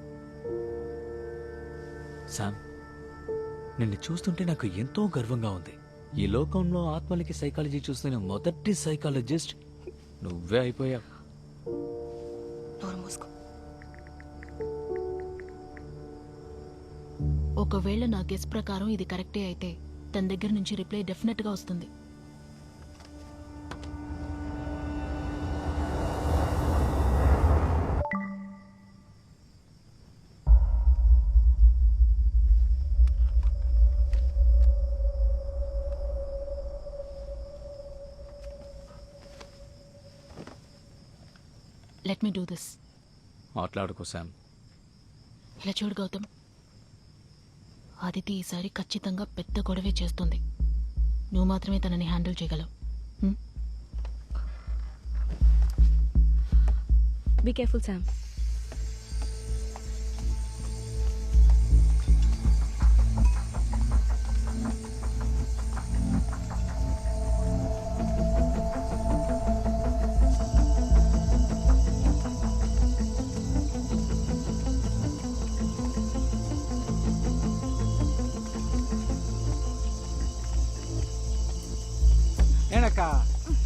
శామ్, నిన్ను చూస్తుంటే నాకు ఎంతో గర్వంగా ఉంది. ఈ లోకంలో ఆత్మలకి సైకాలజీ చూస్తున్న మొదటి సైకాలజిస్ట్ నువ్వే అయిపోయావు. ఒకవేళ నా గెస్ ప్రకారం ఇది కరెక్టే అయితే తన దగ్గర నుంచి రిప్లై డెఫినెట్గా వస్తుంది. Let me do this. మాట్లాడుకో శామ్. ఇలా చూడు గౌతమ్, ఆదితి ఈసారి ఖచ్చితంగా పెద్ద గొడవే చేస్తుంది. నువ్వు మాత్రమే తనని హ్యాండిల్ చేయగలవు. Be careful Sam.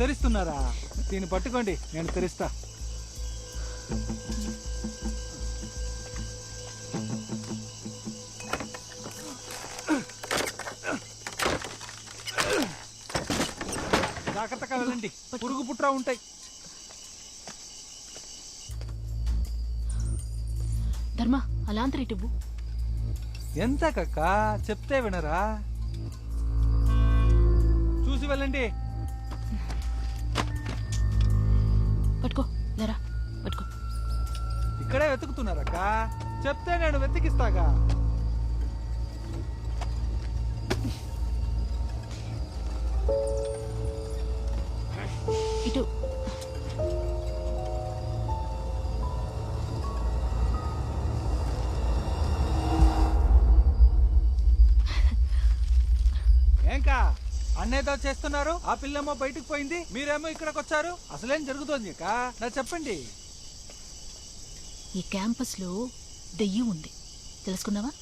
బెదిరిస్తున్నారా? దీన్ని పట్టుకోండి, నేను తెరిస్తా. జాగ్రత్తగా వెళ్ళండి, పురుగు పుట్రా ఉంటాయి. ధర్మ అలాంతరి ఇవ్వు. ఎంత కక్క చెప్తే వినరా? చూసి వెళ్ళండి. పట్టుకో లేరా, పట్టుకో. ఇక్కడే వెతుకుతున్నారక్క, చెప్తే నేను వెతికిస్తాగా. ఇటు ఏంకా అన్నేదో చేస్తున్నారు? ఆ పిల్లేమో బయటకు పోయింది, మీరేమో ఇక్కడికి వచ్చారు. అసలేం జరుగుతోంది అక్క? నాకు చెప్పండి. ఈ క్యాంపస్ లో దెయ్యం ఉంది, తెలుసుకున్నావా?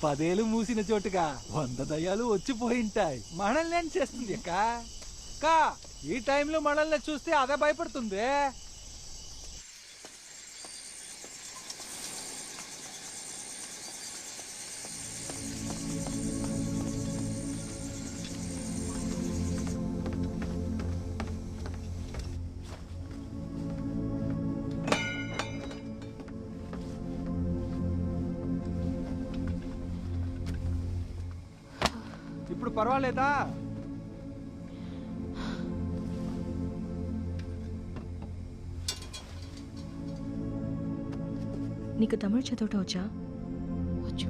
10 ఏళ్ళు మూసిన చోటుగా 100 దయ్యాలు వచ్చిపోయింటాయి. మనల్ని ఏం చేస్తుంది అక్క? కా ఈ టైంలో మనల్ని చూస్తే అదే భయపడుతుంది. ఇప్పుడు పర్వాలేదా? నీకు తమిళ చదవటం వచ్చా? వచ్చు.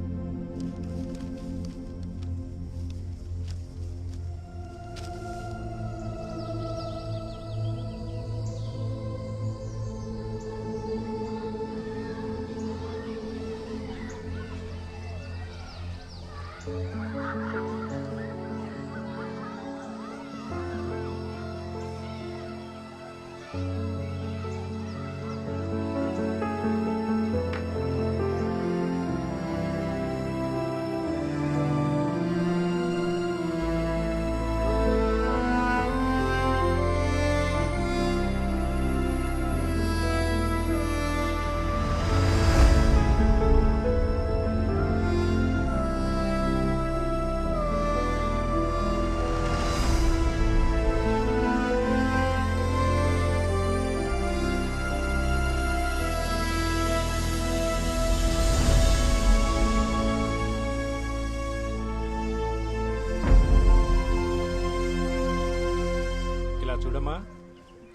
చూడమ్మా,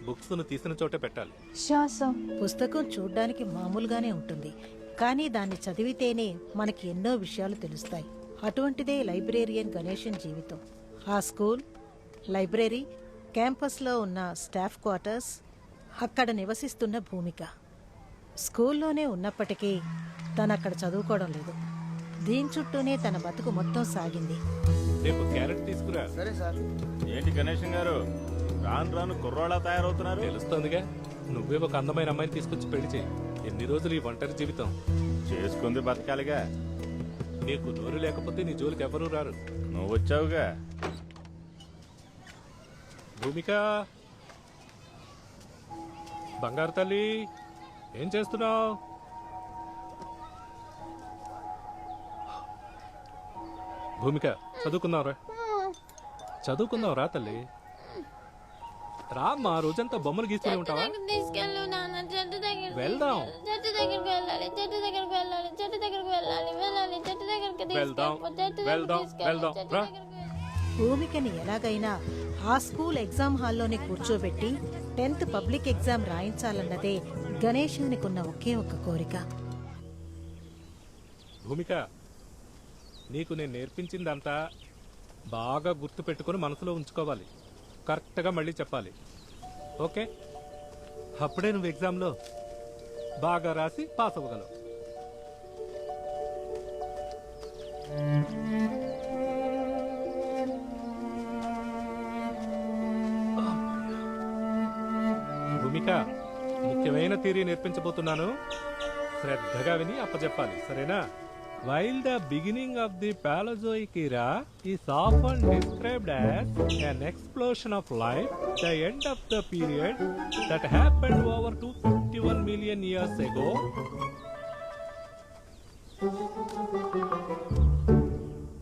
బుక్స్ ను తీసిన చోటే పెట్టాలి. పుస్తకం చూడ్డానికి మామూలుగానే ఉంటుంది, కానీ దాన్ని చదివితేనే మనకి ఎన్నో విషయాలు తెలుస్తాయి. అటువంటిదే లైబ్రేరియన్ గణేశన్ జీవితం. ఆ స్కూల్, లైబ్రరీ, క్యాంపస్లో ఉన్న స్టాఫ్ క్వార్టర్స్, అక్కడ నివసిస్తున్న భూమిక. స్కూల్లోనే ఉన్నప్పటికీ తను అక్కడ చదువుకోవడం లేదు. దీని చుట్టూనే తన బతుకు మొత్తం సాగింది. రేపు క్యారెట్ తీసుకురా. సరే సార్. ఏంటి గణేశం గారు, రాను రాను కుర్రోళ్ళ తయారవుతున్నారు? తెలుస్తోందిగా, నువ్వే ఒక అందమైన అమ్మాయిని తీసుకొచ్చి పెళ్లి చేయి. ఎన్ని రోజులు ఈ ఒంటరి జీవితం? చేసుకుంది బతకాలిగా. నీకు నోరు లేకపోతే నీ జోలికి ఎవరూ రారు. నువ్వు వచ్చావుగా. భూమిక, బంగారు తల్లి, ఏం చేస్తున్నావు? భూమిక, చదువుకుందావురా తల్లి. రామ్మా, రోజంతా బొమ్మలు గీస్తూనే ఉంటావా? తీసుకెళ్ళు నాన్న, చెట్టు దగ్గర వెళ్దాం. చెట్టు దగ్గరికి వెళ్ళాలి, చెట్టు దగ్గరికి వెళ్ళాలి, చెట్టు దగ్గరికి వెళ్ళాలి, వెళ్ళాలి, చెట్టు దగ్గరికి వెళ్దాం. రా. భూమికని ఎలాగైనా ఆ స్కూల్ ఎగ్జామ్ హాల్లోనే కూర్చోబెట్టి 10th పబ్లిక్ ఎగ్జామ్ రాయించాలన్నదే గణేశానికున్న ఒకే ఒక్క కోరిక. భూమిక, నీకు నేను నేర్పించిందంతా బాగా గుర్తు పెట్టుకుని మనసులో ఉంచుకోవాలి. కరెక్ట్గా మళ్ళీ చెప్పాలి, ఓకే? అప్పుడే నువ్వు ఎగ్జామ్లో బాగా రాసి పాస్ అవ్వగలవు. భూమిక, ముఖ్యమైన థియరీ నేర్పించబోతున్నాను. శ్రద్ధగా విని అప్పచెప్పాలి, సరేనా? While the beginning of the Paleozoic era is often described as an explosion of life, the end of the period that happened over 251 million years ago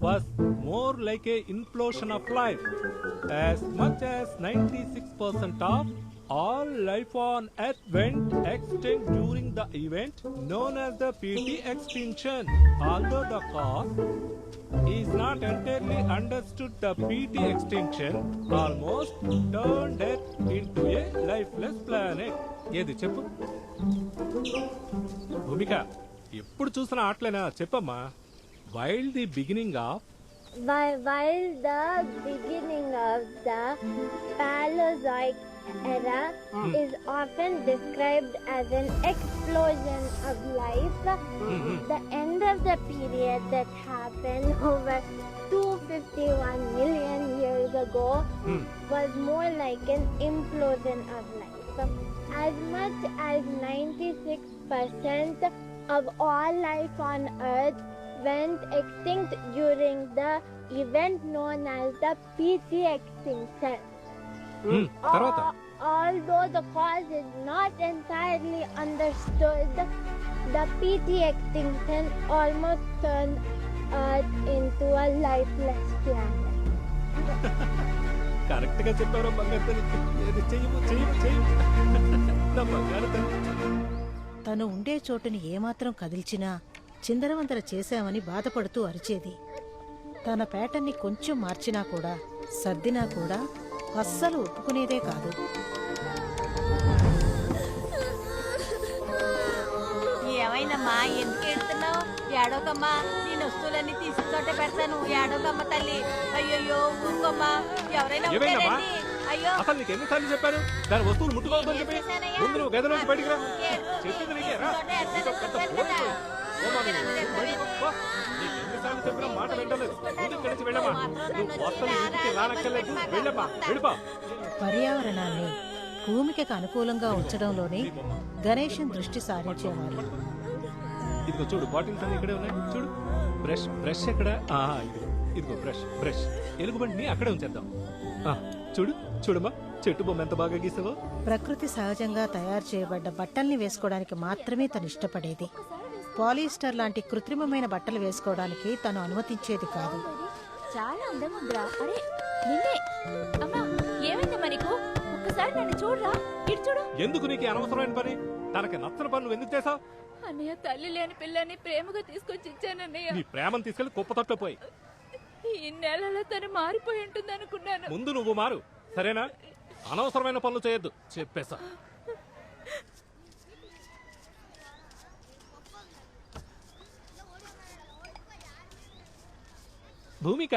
was more like a implosion of life. As much as 96% of all life on Earth went extinct during the event known as the PT extinction. Although the cause is not entirely understood, the PT extinction almost turned Earth into a lifeless planet. ఏది చెప్పు భూమిక, ఎప్పుడు చూసిన ఆటలేనా? చెప్పమ్మా. While the beginning of the Paleozoic era is often described as an explosion of life, the end of the period that happened over 251 million years ago was more like an implosion of life. As much as 96% of all life on Earth went extinct during the event known as the PT extinction. తర్వాత Although the cause is not entirely understood, the PT extinction almost turned Earth into a lifeless planet. Correct గా చెప్పారు బంగారు తల్లి. ఏది చెయ్యము చెయ్యము చెయ్యము నా బంగారు తల్లి. తను ఉండే చోటుని ఏమాత్రం కదిల్చినా చిందరవందర చేశామని బాధపడుతూ అరిచేది. తన ప్యాటర్న్ని కొంచెం మార్చినా కూడా, సర్దినా కూడా అస్సలు ఒప్పుకునేదే కాదు. ఏమైందమ్మా, ఎందుకు ఏడుతున్నావు? ఏడోకమ్మా, నేను వస్తువులన్నీ తీసిన చోట పెడతాను. ఏడోకమ్మ తల్లి. అయ్యయ్యో ఊరుకోమ్మా, ఎవరైనా ఏమైందమ్మా? ఉంటారండి. అయ్యో అసలు నీకు ఎన్నిసార్లు చెప్పాను దాని వస్తువులు ముట్టుకోవద్దని చెప్పి? చేశానయ్యా? ముందు నువ్వు గదిలోంచి బయటికి రా. ఏడు. చెప్పింది నీకే రా. చోట ఎత్తాను, నీకు పెద్ద వస్తాను పోటీ. కదా. ఓమా నువ్వు. బయటికి పో. నీకు ఎన్నిసార్లు చెప్పినా మాట వింటలేదు. ముందు ఇక్కడి నుంచి వెళ్ళమ్మా. నువ్వు వస్తలు ఇంటికి రానక్కర్లేదు. వెళ్ళమ్మా, వెళ్ళిపో. పర్యావరణాన్ని భూమికకు అనుకూలంగా ఉంచడంలోనే గణేశన్ దృష్టి సారించేవారు. ఇదిగో చూడు, బాటిల్స్ అన్ని ఇక్కడే ఉన్నాయి. చూడు, బ్రష్ బ్రష్ ఎక్కడ? ఇదిగో బ్రష్ బ్రష్. ఎలుగుబంటిని అక్కడే ఉంచేద్దాం. చూడు చూడమ్మా, చెట్టు బొమ్మ ఎంత బాగా గీసావో. ప్రకృతి సహజంగా తయారు చేయబడ్డ బట్టల్ని వేసుకోవడానికి మాత్రమే తను ఇష్టపడేది. పాలిస్టర్ లాంటి కృత్రిమమైన బట్టలు వేసుకోవడానికి తను అనుమతించేది కాదు. చాలా అందంగా ఉందిరా. అరే నిన్నే. అమ్మా ఏమైందమ్మా నీకు? ఒక్కసారి నన్ను చూడరా. ఇటు చూడు. ఎందుకు నీకు ఈ అనవసరమైన పని? తనకి నచ్చని పని నువ్వు ఎందుకు చేసావు? అన్నయ్య, తల్లి లేని పిల్లని ప్రేమగా తీసుకొచ్చి ఇచ్చానన్నయ్య. నీ ప్రేమను తీసుకెళ్లి కుప్పతొట్లో పోయి. ఈ నెలలో తను మారిపోయి ఉంటుంది అనుకున్నాను. ముందు నువ్వు మారు, సరేనా? అనవసరమైన పనులు చేయొద్దు చెప్పేసా. భూమిక,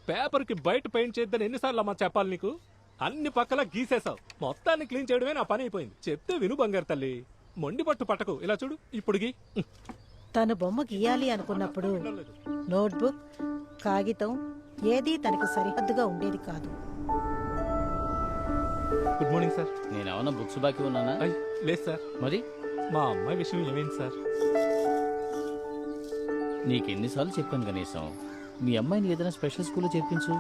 పేపర్ కి బయట పెయింట్ చేద్దని ఎన్నిసార్లు అమ్మా చెప్పాలి నీకు? అన్ని పక్కల గీసేసావు. మొత్తాన్ని క్లీన్ చేయడమే నా పని అయిపోయింది. చెప్తే విను బంగారు తల్లి. మొండి పట్టు పట్టకు. ఇలా చూడు, ఇప్పుడు గీ. తను బొమ్మ గీయాలి అనుకున్నప్పుడు నోట్బుక్, కాగితం ఏదీ తనకి సరిహద్దుగా ఉండేది కాదు. Good morning sir. నేనేమన్నా బుక్స్ బాకీ ఉన్నానా? లేదు సార్. మరి మా అమ్మాయి విషయం ఏమైంది సార్? నీకెన్నిసార్లు చెప్పాను కనీసం మీ అమ్మాయిని ఏదైనా స్పెషల్ స్కూల్లో చేర్పించు.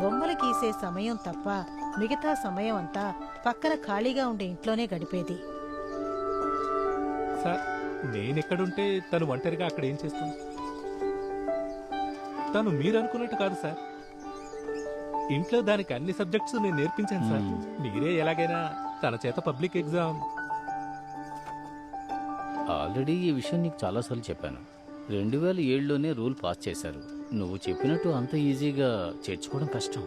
బొమ్మలు గీసే సమయం తప్ప మిగతా సమయం అంతా పక్కన ఖాళీగా ఉండే ఇంట్లోనే గడిపేది. సార్, నేనెక్కడుంటే తను ఒంటరిగా అక్కడ ఏం చేస్తుంది? తను మీరు అనుకున్నట్టు కాదు సార్. ఇంట్లో దానికి అన్ని సబ్జెక్ట్స్ నేను నేర్పించాను సార్. మీరే ఎలాగైనా తన చేత పబ్లిక్ ఎగ్జామ్. ఆల్రెడీ ఈ విషయం నీకు చాలాసార్లు చెప్పాను. 2007లోనే రూల్ పాస్ చేశారు. నువ్వు చెప్పినట్టు అంత ఈజీగా చేర్చుకోవడం కష్టం.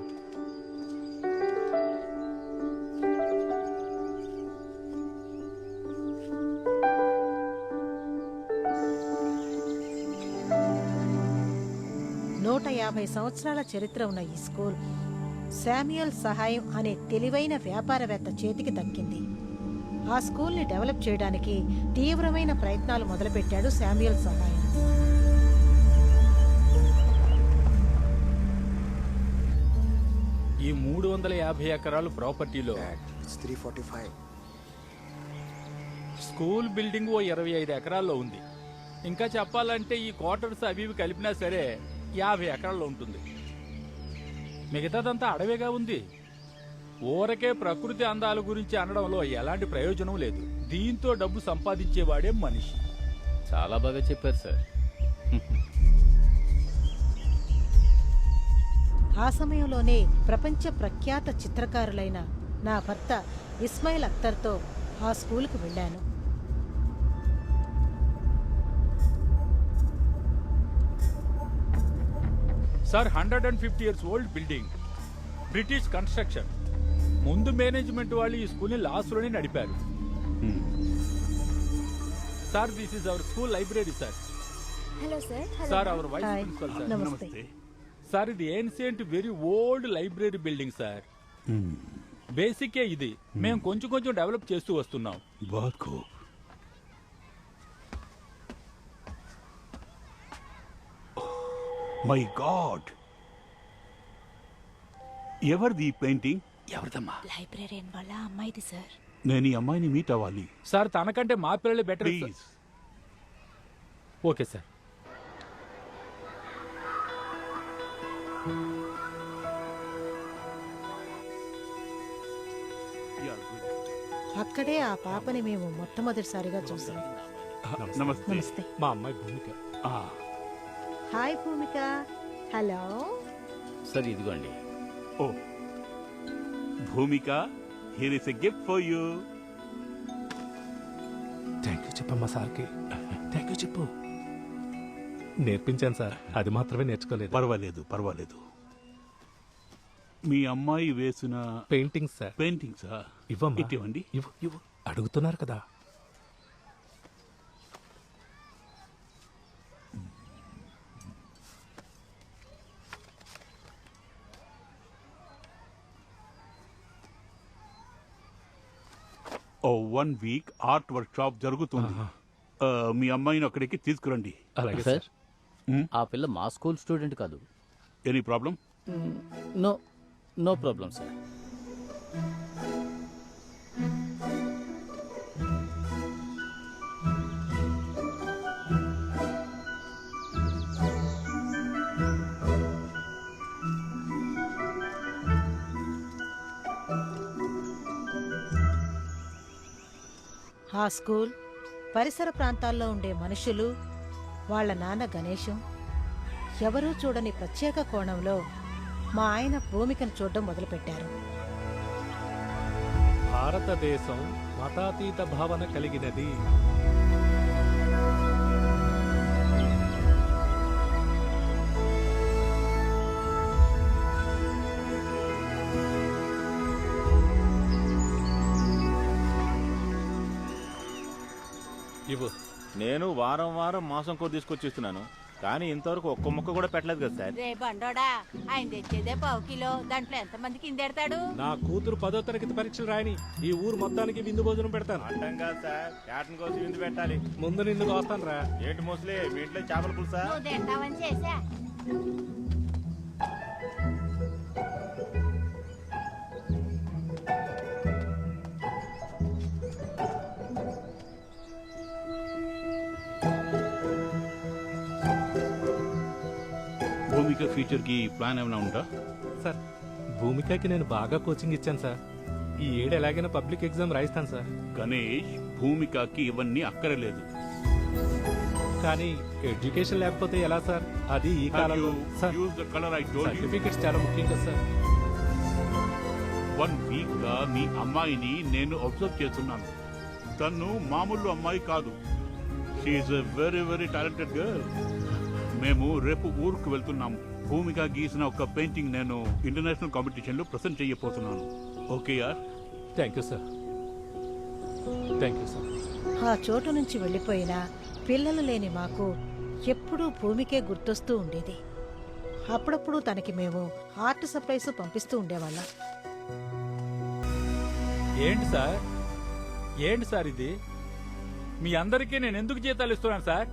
నూట 50 సంవత్సరాల చరిత్ర ఉన్న ఈ స్కూల్ శామ్యుయల్ సహాయం అనే తెలివైన వ్యాపారవేత్త చేతికి దక్కింది. ఆ స్కూల్ని డెవలప్ చేయడానికి తీవ్రమైన ప్రయత్నాలు మొదలుపెట్టాడు శామ్యుయల్ సహాయం. ఈ 350 ఎకరాలు ప్రాపర్టీలో 345 స్కూల్ బిల్డింగ్ ఓ 25 ఎకరాల్లో ఉంది. ఇంకా చెప్పాలంటే ఈ క్వార్టర్స్ అవి ఇవి కలిపినా సరే 50 ఎకరాల్లో ఉంటుంది. మిగతాదంతా అడవిగా ఉంది. ఊరకే ప్రకృతి అందాల గురించి అనడంలో ఎలాంటి ప్రయోజనం లేదు. దీంతో డబ్బు సంపాదించేవాడే మనిషి. చాలా బాగా చెప్పారు సార్. ఆ సమయంలోనే ప్రపంచ ప్రఖ్యాత చిత్రకారులైన నా భర్త ఇస్మాయిల్ అఖ్తర్తో ఆ స్కూల్కి వెళ్ళాను. Sir 150 years old building, British construction. ముందు మేనేజ్మెంట్ వాళ్ళు ఈ స్కూల్ని లాస్ట్లోనే నడిపారు. Sir this is our school library sir. Hello sir. Sir our vice hi. Principal sir. నమస్తే. సార్ ఇది ancient very old library building sir. బేసికే ఇది. మేము కొంచెం కొంచెం డెవలప్ చేస్తూ వస్తున్నాం. बहुत खूब. మై గాడ్, ఎవరిది పెయింటింగ్? ఎవరిదమ్మా? లైబ్రరీయన్ వాళ్ళ అమ్మాయిది సార్. నేను ఈ అమ్మాయిని మీట్ అవ్వాలి. సార్ తనకంటే మా పిల్లలే బెటర్. ప్లీజ్. Okay sir. అక్కడే ఆ పాపని మేము మొట్టమొదటిసారిగా చూసాం. నమస్తే. నమస్తే. మా అమ్మాయి Bhoomika. Hi Bhoomika. Hello. Sir ఇదిగోండి. ఓ Bhoomika, here is a gift for you. Thank you చెప్పమ్మా సార్కి. థ్యాంక్ యూ చెప్పు. నేర్పించాను సార్, అది మాత్రమే నేర్చుకోలేదు. పర్వాలేదు పర్వాలేదు. మీ అమ్మాయి వేసిన పెయింటింగ్ సార్. పెయింటింగ్సా? ఇవ్వమ్మా. ఇవ్వండి. ఇవ్వు ఇవ్వు. అడుగుతున్నారు కదా. ఓ 1 వీక్ ఆర్ట్ వర్క్ షాప్ జరుగుతుంది. మీ అమ్మాయిని అక్కడికి తీసుకురండి. అలాగే సార్. సార్. ఆ పిల్ల మా స్కూల్ స్టూడెంట్ కాదు. Any problem? No no problem sir. ఆ స్కూల్, పరిసర ప్రాంతాల్లో ఉండే మనుషులు, వాళ్ళ నాన్న గణేశం ఎవరూ చూడని ప్రత్యేక కోణంలో మా ఆయన భూమికను చూడడం మొదలుపెట్టారు. భారతదేశం మతాతీత భావన కలిగినది. ఇవ్వు. నేను వారం వారం మాసం కూర తీసుకొచ్చి ఇస్తున్నాను, కానీ ఇంతవరకు ఒక్క ముక్క కూడా పెట్టలేదు కదా సార్. రే బండోడా, ఆయన తెచ్చేదే 1/2 కిలో. దాంట్లో ఎంతమందికి ఇందెడతాడు? నా కూతురు 10వ తరగతి పరీక్షలు రాయని ఈ ఊరు మొత్తానికి విందు భోజనం పెడతాను. అంటాం కాదు సార్, క్యాటన్ కోసం విందు పెట్టాలి. ముందు నిన్ను వస్తాను రా. ఏంటి మోస్లీ మీ ఇంట్లో చేపల పులుసా? నువ్వు తింటావని చేసా. భూమిక ఫ్యూచర్ కి ప్లాన్ ఏమైనా ఉందా? సార్, భూమికకి నేను బాగా కోచింగ్ ఇచ్చాను సార్. ఈ ఏడు ఎలాగైనా పబ్లిక్ ఎగ్జామ్ రాయిస్తాను సార్. గణేష్, భూమికకి ఇవన్నీ అక్కరలేదు. కానీ ఎడ్యుకేషన్ లేకపోతే ఎలా సార్? అది ఈ కాలంలో. Sir, use the colour I told you. Certificates చాలా ముఖ్యం కదా సార్. 1 వీక్ గా మీ అమ్మాయిని నేను అబ్జర్వ్ చేస్తున్నాను. తను మామూలు అమ్మాయి కాదు. She's a very very talented girl. మేము రేపు ఊరుకు వెళ్తున్నాము. భూమిక గీసిన ఒక పెయింటింగ్ నేను ఇంటర్నేషనల్ కాంపిటీషన్ లో ప్రెసెంట్ చేయబోతున్నాను. ఓకే యార్? Thank you sir. Thank you sir. ఆ చోటు నుంచి వెళ్ళిపోయినా పిల్లలు లేని మాకు ఎప్పుడూ భూమికే గుర్తొస్తూ ఉండేది. అప్పుడప్పుడు తనకి మేము ఆర్ట్ సప్లైస్ పంపిస్తూ ఉండేవాళ్ళం. ఏంటి సార్, ఏంటి సార్ ఇది? మీ అందరికీ నేను ఎందుకు జీతాలు ఇస్తున్నాను సార్?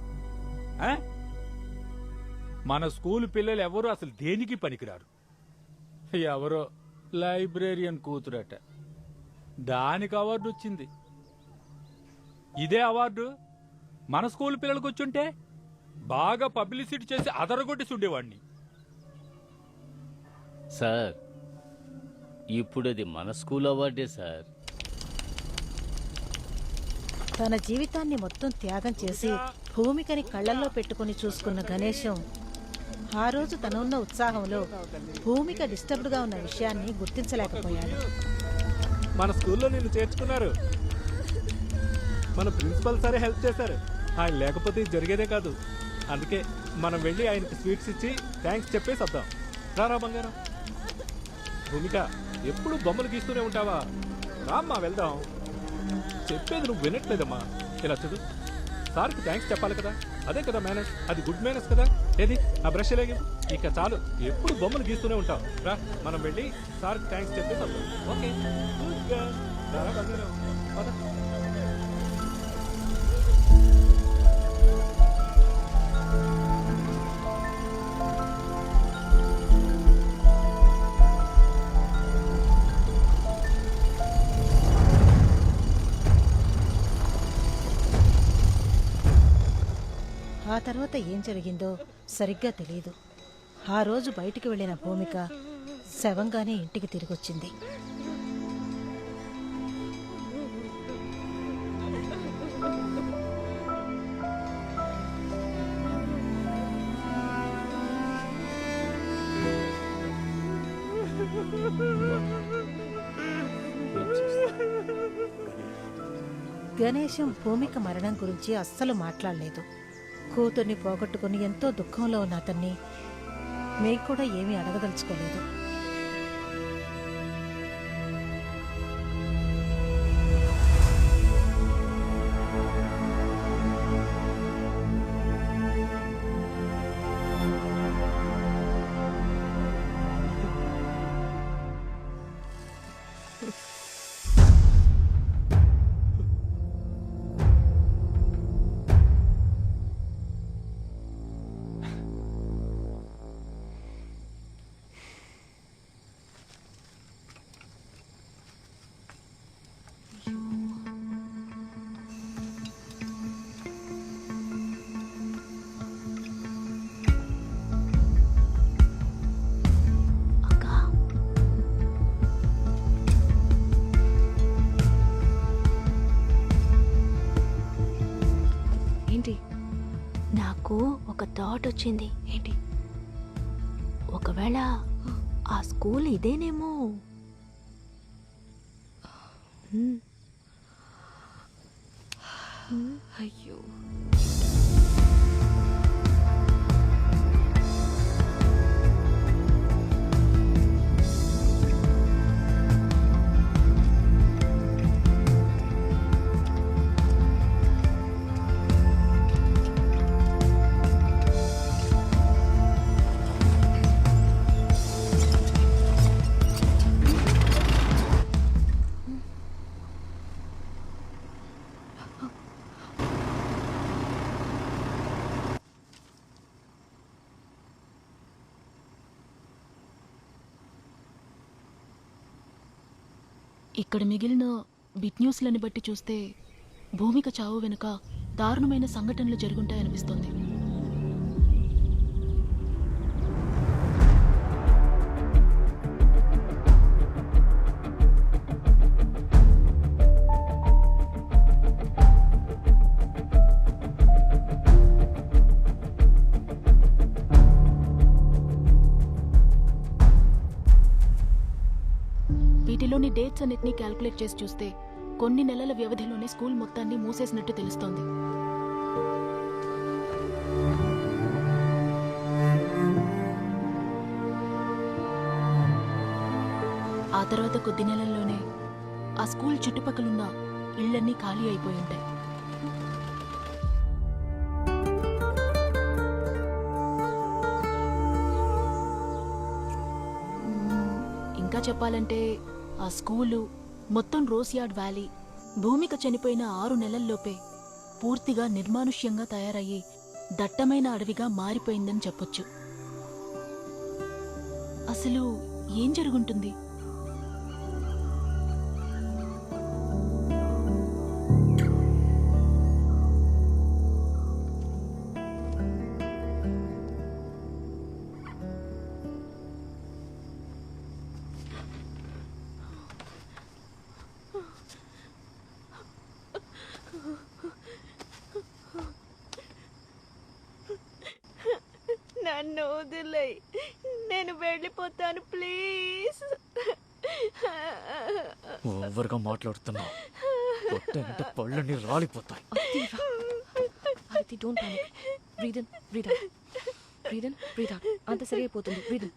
ఆ? మన స్కూల్ పిల్లలు ఎవరు అసలు దేనికి పనికిరారు. ఎవరో లైబ్రేరియన్ కూతురట, దానికి అవార్డు వచ్చింది. ఇదే అవార్డు మన స్కూల్ పిల్లలకు వచ్చుంటే బాగా పబ్లిసిటీ చేసి అదరగొట్టి ఉండేవాడిని. సార్ ఇప్పుడు అది మన స్కూల్ అవార్డే సార్. తన జీవితాన్ని మొత్తం త్యాగం చేసి భూమికని కళ్ళల్లో పెట్టుకుని చూసుకున్న గణేశం ఆ రోజు తనున్న ఉత్సాహంలో భూమిక డిస్టర్బ్డ్గా ఉన్న విషయాన్ని గుర్తించలేకపోయాడు. మన స్కూల్లో నిన్ను చేర్చుకున్నారు. మన ప్రిన్సిపల్ సరే హెల్ప్ చేశారు. ఆయన లేకపోతే ఇది జరిగేదే కాదు. అందుకే మనం వెళ్ళి ఆయనకి స్వీట్స్ ఇచ్చి థ్యాంక్స్ చెప్పేసి వద్దాం. రారా బంగారం. భూమిక, ఎప్పుడు బొమ్మలు గీస్తూనే ఉంటావా? రామ్మా వెళ్దాం. చెప్పేది నువ్వు వినట్లేదమ్మా. ఇలా చూడు, సార్కి థ్యాంక్స్ చెప్పాలి కదా, అదే కదా మేనేజ్. అది గుడ్ మేనేజ్ కదా. ఏది ఆ బ్రష్ లేగి ఇక చాలు, ఎప్పుడు బొమ్మలు గీస్తూనే ఉంటావు. రా మనం వెళ్ళి సార్కి థ్యాంక్స్ చెప్పేసి వద్దాం. ఓకే రారా బంగారం. ఆ తర్వాత ఏం జరిగిందో సరిగ్గా తెలియదు. ఆ రోజు బయటికి వెళ్ళిన భూమిక శవంగానే ఇంటికి తిరిగొచ్చింది. గణేశం భూమిక మరణం గురించి అస్సలు మాట్లాడలేదు. కూతుర్ని పోగొట్టుకుని ఎంతో దుఃఖంలో ఉన్న అతన్ని మేం కూడా ఏమీ అడగదలుచుకోలేదు. నాకు ఒక థాట్ వచ్చింది. ఏంటి? ఒకవేళ ఆ స్కూల్ ఇదేనేమో. అయ్యో, ఇక్కడ మిగిలిన బిట్ న్యూస్లని బట్టి చూస్తే భూమిక చావు వెనుక దారుణమైన సంఘటనలు జరుగుంటాయనిపిస్తోంది. వీటిలోని డేట్స్ అన్నిటినీ క్యాల్కులేట్ చేసి చూస్తే కొన్ని నెలల వ్యవధిలోనే స్కూల్ మొత్తాన్ని మూసేసినట్టు తెలుస్తోంది. ఆ తర్వాత కొద్ది నెలల్లోనే ఆ స్కూల్ చుట్టుపక్కలున్న ఇళ్లన్నీ ఖాళీ అయిపోయి ఉంటాయి. ఇంకా చెప్పాలంటే ఆ స్కూలు, మొత్తం రోజ్ యార్డ్ వ్యాలీ భూమిక చనిపోయిన 6 నెలల్లోపే పూర్తిగా నిర్మానుష్యంగా తయారయ్యి దట్టమైన అడవిగా మారిపోయిందని చెప్పొచ్చు. అసలు ఏం జరుగుంటుంది? నన్ను వదిలేయ్, నేను వెళ్ళిపోతాను ప్లీజ్. ఓవర్గా మాట్లాడుతున్నావు, కొట్టంటే పళ్ళని రాలిపోతాయి. Aditi, don't panic. Breathe in, breathe out, breathe in, breathe out. అంత సరి అయిపోతుంది. Breathe in.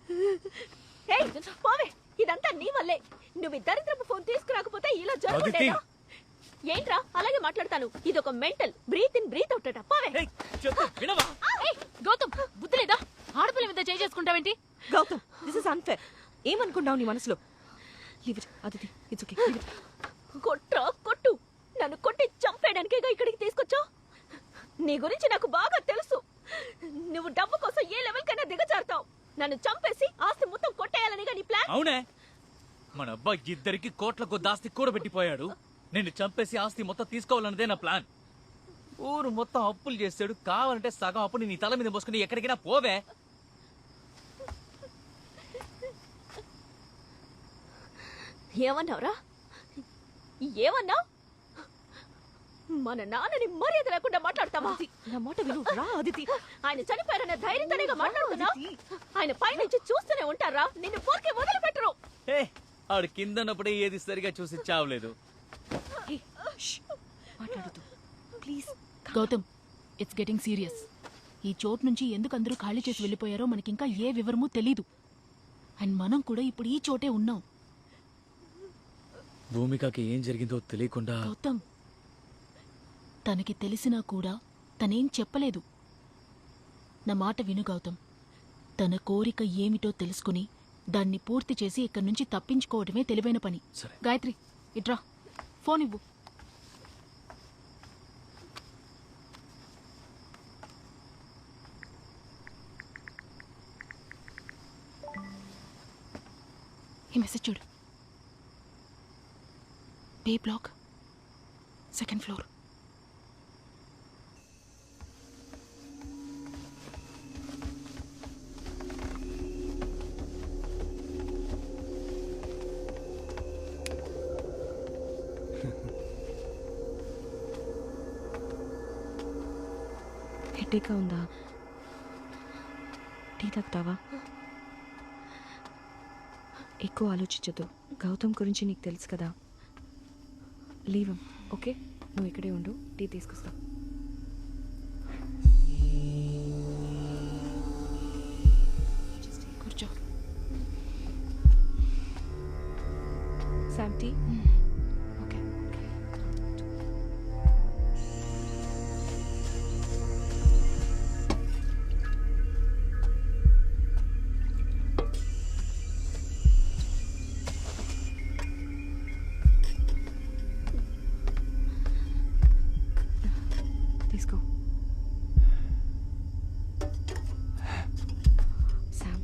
ఏయ్ పోవే, ఇదంతా నీ వల్లే. నువ్వు దరిద్రపు ఫోన్ తీసుకురాకపోతే ఇలా జరుగుతుందేనా? ఏంట్రా అలాగే మాట్లాడతాను? ఇదొక mental. Breathe in, breathe out అట. పోవే. గౌతమ్, బుద్ధి లేదా? ఆడపిల్ల మీద చేయి చేసుకుంటావేంటి? Gautam, this is unfair. ఏమనుకున్నావు నీ మనసులో? Leave it Aditi, it's okay. కొట్రా కొట్టు, నన్ను కొట్టి చంపేయడానికేగా ఇక్కడికి తీసుకొచ్చావు. నీ గురించి నాకు బాగా తెలుసు. నువ్వు డబ్బు కోసం ఏ లెవెల్ కైనా దిగజారుతావు. నన్ను చంపేసి ఆస్తి మొత్తం కొట్టేయాలనిగా నీ ప్లాన్. అవునే, మన అబ్బాయి ఇద్దరికి కోట్లకు దాస్తి కూడబెట్టిపోయాడు. నిన్ను చంపేసి ఆస్తి మొత్తం తీసుకోవాలన్నదే నా ప్లాన్. ఊరు మొత్తం అప్పులు చేశాడు. కావాలంటే సగం అప్పుని నీ తల మీద మోసుకుని ఎక్కడికైనా పోవే. ఏమన్నావురా? ఏమన్నావు? మన నాన్నని మర్యాద లేకుండా మాట్లాడతావా? నా మాట విను రా అదితి. ఆయన చనిపోయారన్న ధైర్యంతోనే మాట్లాడుతున్నా. ఆయన పైనుంచి చూస్తూనే ఉంటారా? నిన్ను పోకే వదిలిపెట్టరు. ఆడు కిందన్నప్పుడే ఏది సరిగా చూసి చావలేదు. మాట్లాడదు please. Gautam, it's getting serious. ఈ చోటు నుంచి ఎందుకు అందరూ ఖాళీ చేసి వెళ్ళిపోయారో మనకింకా ఏ వివరమూ తెలీదు. అండ్ మనం కూడా ఇప్పుడు ఈ చోటే ఉన్నాం. భూమికకి ఏం జరిగిందో తెలియకుండా. గౌతమ్, తనకి తెలిసినా కూడా తనేం చెప్పలేదు. నా మాట విను గౌతమ్. తన కోరిక ఏమిటో తెలుసుకుని దాన్ని పూర్తి చేసి ఇక్కడి నుంచి తప్పించుకోవడమే తెలివైన పని. గాయత్రి, ఇట్రా, ఫోన్ ఇవ్వు. ఈ మెసేజ్ చూడు. బే బ్లాక్, 2nd ఫ్లోర్. హెడేక్గా ఉందా? టీ తాగుతావా? ఎక్కువ ఆలోచించద్దు. గౌతమ్ గురించి నీకు తెలుసు కదా. Leave him, okay? నువ్వు ఇక్కడే ఉండు, టీ తీసుకొస్తా. కూర్చో. Sam, tea? ఓకే. తీసుకో. శామ్,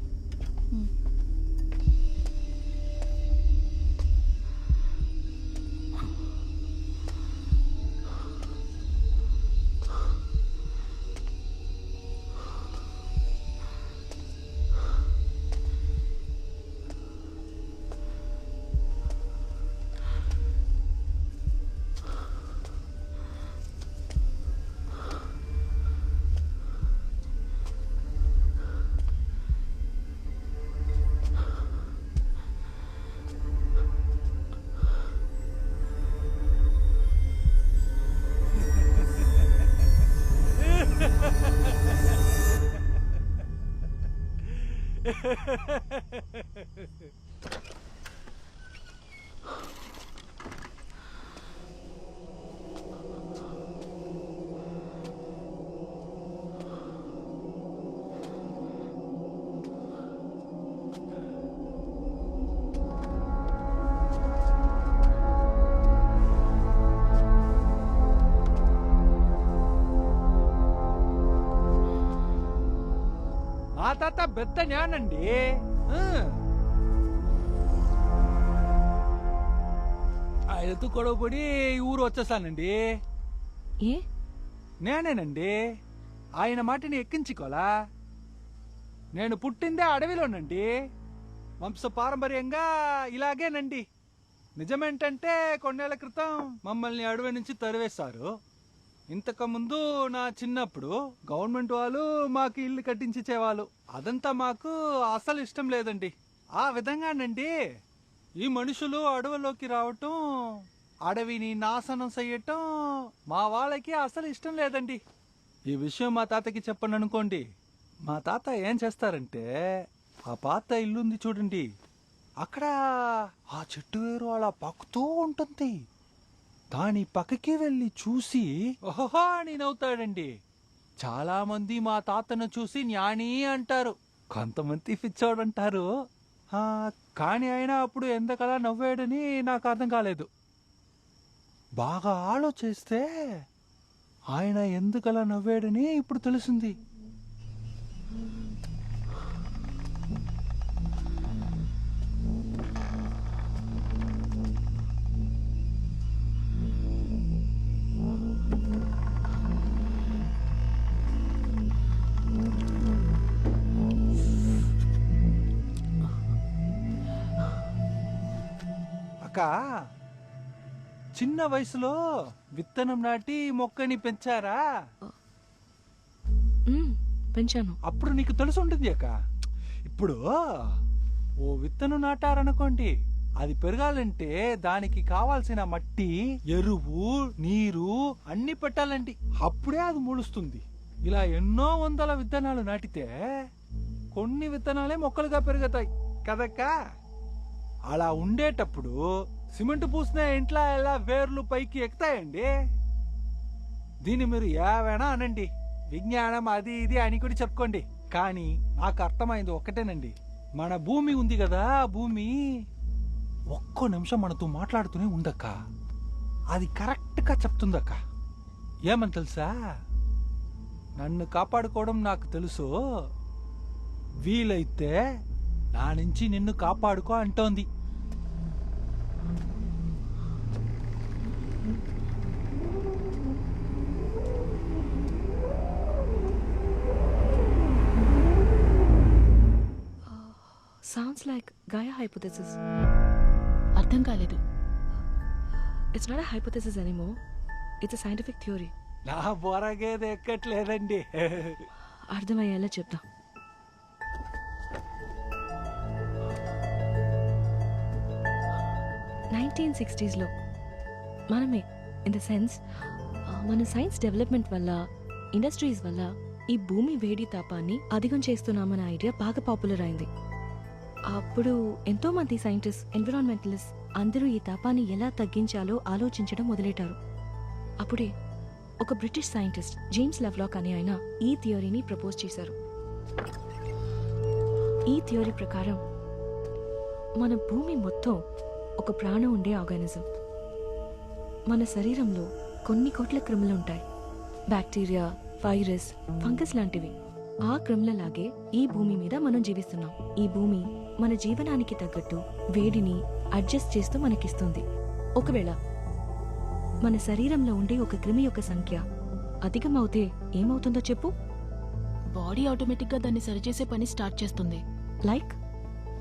ఆ తాత పెద్ద జ్ఞానండి. ఆయనతో గొడవపడి ఈ ఊరు వచ్చేసానండి. ఏ? నేనేనండి ఆయన మాటని ఎక్కించుకోలా. నేను పుట్టిందే అడవిలోనండి. వంశ పారంపర్యంగా ఇలాగేనండి. నిజమేంటంటే కొన్నేళ్ల క్రితం మమ్మల్ని అడవి నుంచి తరివేశారు. ఇంతకు ముందు నా చిన్నప్పుడు గవర్నమెంట్ వాళ్ళు మాకు ఇల్లు కట్టించేవాళ్ళు. అదంతా మాకు అసలు ఇష్టం లేదండి. ఆ విధంగానండి ఈ మనుషులు అడవిలోకి రావటం, అడవిని నాశనం చెయ్యటం మా వాళ్ళకి అసలు ఇష్టం లేదండి. ఈ విషయం మా తాతకి చెప్పండి అనుకోండి, మా తాత ఏం చేస్తారంటే ఆ పాత ఇల్లుంది చూడండి, అక్కడ ఆ చెట్టు వేరు అలా పాకుతూ ఉంటుంది. దాని పక్కకి వెళ్ళి చూసి ఓహో అని నవ్వుతాడండి. చాలా మంది మా తాతను చూసి జ్ఞాని అంటారు, కొంతమంది పిచ్చోడంటారు. కానీ ఆయన అప్పుడు ఎందుకలా నవ్వాడని నాకు అర్థం కాలేదు. బాగా ఆలోచిస్తే ఆయన ఎందుకలా నవ్వాడని ఇప్పుడు తెలిసింది. అక్క, చిన్న వయసులో విత్తనం నాటి మొక్కని పెంచారా? పెంచాను. అప్పుడు నీకు తెలిసి ఉంటుంది అక్క. ఇప్పుడు ఓ విత్తనం నాటారనుకోండి, అది పెరగాలంటే దానికి కావాల్సిన మట్టి, ఎరువు, నీరు అన్ని పెట్టాలండి. అప్పుడే అది మొలుస్తుంది. ఇలా ఎన్నో వందల విత్తనాలు నాటితే కొన్ని విత్తనాలే మొక్కలుగా పెరుగుతాయి కదక్క. అలా ఉండేటప్పుడు సిమెంట్ పూసిన ఇంట్లో ఎలా వేర్లు పైకి ఎక్కుతాయండి. దీన్ని మీరు ఏవైనా అనండి, విజ్ఞానం అది ఇది అని కూడా చెప్పుకోండి, కానీ నాకు అర్థమైంది ఒక్కటేనండి. మన భూమి ఉంది కదా, భూమి ఒక్కో నిమిషం మనతో మాట్లాడుతూనే ఉందక్క. అది కరెక్ట్గా చెప్తుందక్క. ఏమని తెలుసా, నన్ను కాపాడుకోవడం నాకు తెలుసు, వీలైతే నా నుంచి నిన్ను కాపాడుకో అంటోంది. Sounds like Gaia hypothesis. అర్థం కాలేదు. It's not a hypothesis anymore. It's a scientific theory. నా బొరగేది ఎక్కట్లేదండి. అర్థమయ్యేలా చెప్తా. లో మనమే, ఇన్ ద సెన్స్ మన సైన్స్ డెవలప్మెంట్ వల్ల, ఇండస్ట్రీస్ వల్ల ఈ భూమి వేడి తాపాన్ని అధికం చేస్తున్నామన్న ఐడియా బాగా పాపులర్ అయింది. అప్పుడు ఎంతో మంది సైంటిస్ట్, ఎన్విరాన్మెంటలిస్ట్ అందరూ ఈ తాపాన్ని ఎలా తగ్గించాలో ఆలోచించడం మొదలెట్టారు. అప్పుడే ఒక బ్రిటిష్ సైంటిస్ట్ జేమ్స్ లవ్లాక్ అనే ఆయన ఈ థియరీని ప్రపోజ్ చేశారు. ఈ థియరీ ప్రకారం మన భూమి మొత్తం ఒక ప్రాణం ఉండే ఆర్గానిజం. మన శరీరంలో కొన్ని కోట్ల క్రిములు ఉంటాయి, బ్యాక్టీరియా, వైరస్, ఫంగస్ లాంటివి. ఆ క్రిములలాగే ఈ భూమి మీద మనం జీవిస్తున్నాం. ఈ భూమి మన జీవనానికి తగ్గట్టు వేడిని అడ్జస్ట్ చేస్తూ మనకిస్తుంది. ఒకవేళ మన శరీరంలో ఉండే ఒక క్రిమి యొక్క సంఖ్య అధికమవుతే ఏమవుతుందో చెప్పు? బాడీ ఆటోమేటిక్ గా దాన్ని సరిచేసే పని స్టార్ట్ చేస్తుంది. లైక్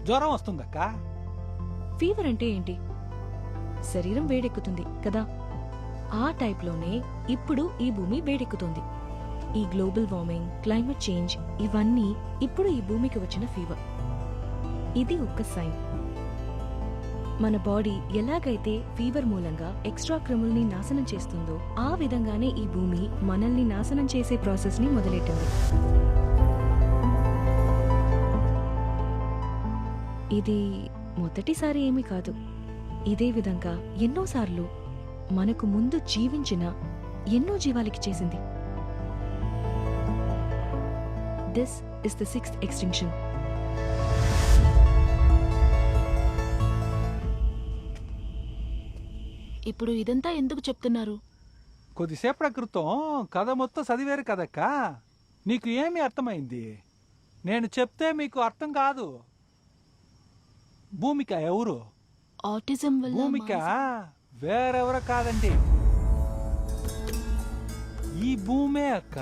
జ్వరం వస్తుందక్క. ఫీవర్ అంటే ఏంటి? శరీరం వేడెక్కుతుంది కదా. ఆ టైప్లోనే ఇప్పుడు ఈ భూమి వేడెక్కుతుంది. ఈ గ్లోబల్ వార్మింగ్, క్లైమేట్ చేంజ్ ఇవన్నీ ఇప్పుడు ఈ భూమికి వచ్చిన ఫీవర్. ఇది ఒక సైన్. మన బాడీ ఎలాగైతే ఫీవర్ మూలంగా ఎక్స్ట్రా క్రిముల్ని నాశనం చేస్తుందో ఆ విధంగానే ఈ భూమి మనల్ని నాశనం చేసే ప్రాసెస్ ని మొదలెట్టింది. ఇది మొదటిసారి ఏమీ కాదు. ఇదే విధంగా ఎన్నోసార్లు మనకు ముందు జీవించిన ఎన్నో జీవాలకి చేసింది. This is the 6th extinction. ఇప్పుడు ఇదంతా ఎందుకు చెప్తున్నారు? కొద్దిసేపటి క్రితం కథ మొత్తం చదివారు కదక్క, నీకు ఏమి అర్థమైంది? నేను చెప్తే మీకు అర్థం కాదు. భూమిక ఎవరు? ఆటిజం వల్ల భూమిక వేరెవరు కాదండి, ఈ భూమే అక్క.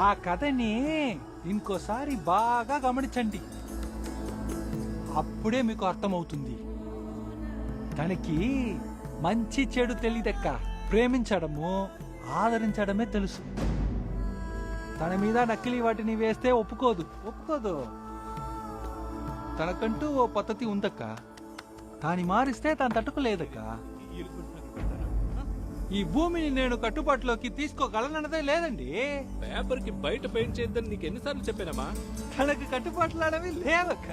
ఆ కథని ఇంకోసారి బాగా గమనించండి, అప్పుడే మీకు అర్థమవుతుంది. తనకి మంచి చెడు తెలియదక్క. ప్రేమించడము ఆదరించడమే తెలుసు. తన మీద నకిలీ వాటిని వేస్తే ఒప్పుకోదు. తనకంటూ ఓ పద్ధతి ఉందక్క. దాన్ని మారిస్తే తను తట్టుకోలేదక్క. ఈ భూమిని నేను కట్టుబాటులోకి తీసుకోగలనన్నదే లేదండి. పేపర్ కి బయట పెయింట్ చేద్దని నీకు ఎన్నిసార్లు చెప్పానమ్మా? తనకు కట్టుబాట్లాడవి లేవక్క.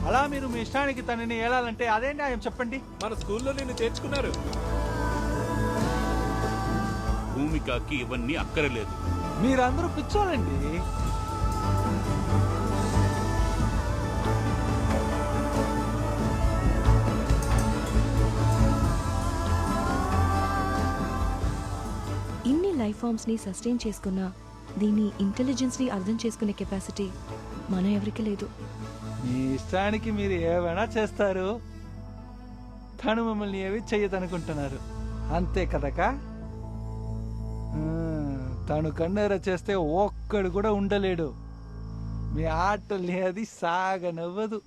అలా మీరు మీ ఇష్టానికి తనని ఏలాలంటే అదే న్యాయం చెప్పండి. మన స్కూల్లో నిన్ను చేర్చుకున్నారు. భూమికకి ఇవన్నీ అక్కరలేదు. మీరందరూ పిచ్చోలండి. ఇన్ని లైఫ్ ఫామ్స్ ని సస్టైన్ చేసుకున్న దీని ఇంటెలిజెన్స్ ని అర్థం చేసుకునే కెపాసిటీ మన ఎవరికి లేదు. మీ ఇష్టానికి మీరు ఏమైనా చేస్తారు. తను మిమ్మల్ని ఏవి చెయ్యదనుకుంటున్నారు అంతే కదకా. తను కన్నెర చేస్తే ఒక్కడు కూడా ఉండలేడు. మీ ఆటల్ని అది సాగనవ్వదు.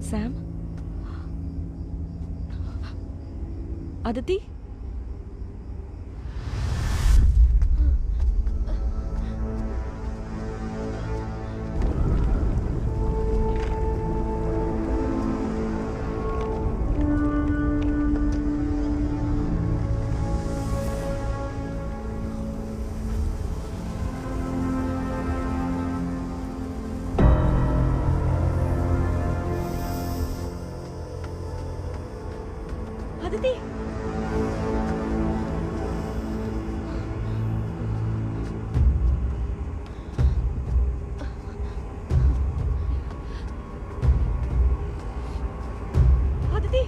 Sam? Aditi? Aditi! Aditi!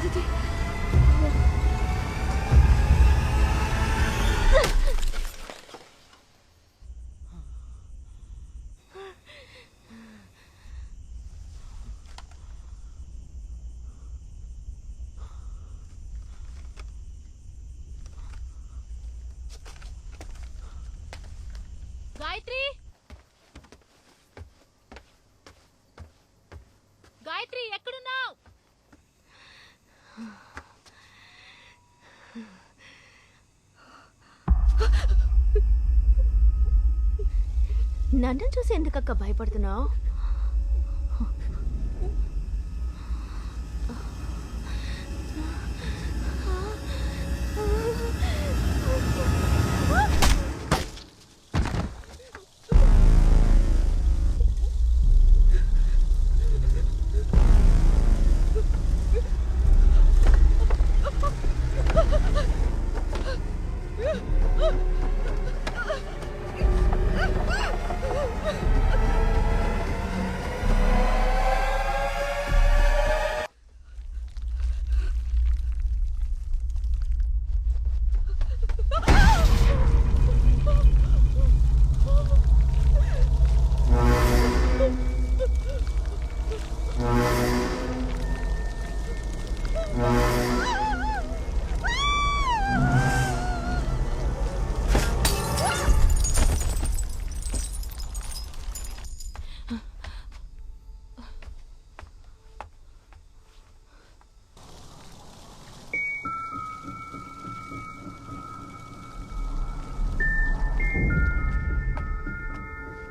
Aditi! Gayatri, Gayatri ఎక్కడున్నావు? నన్ను చూసి ఎందుకక్క భయపడుతున్నావు?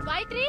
గాయత్రి,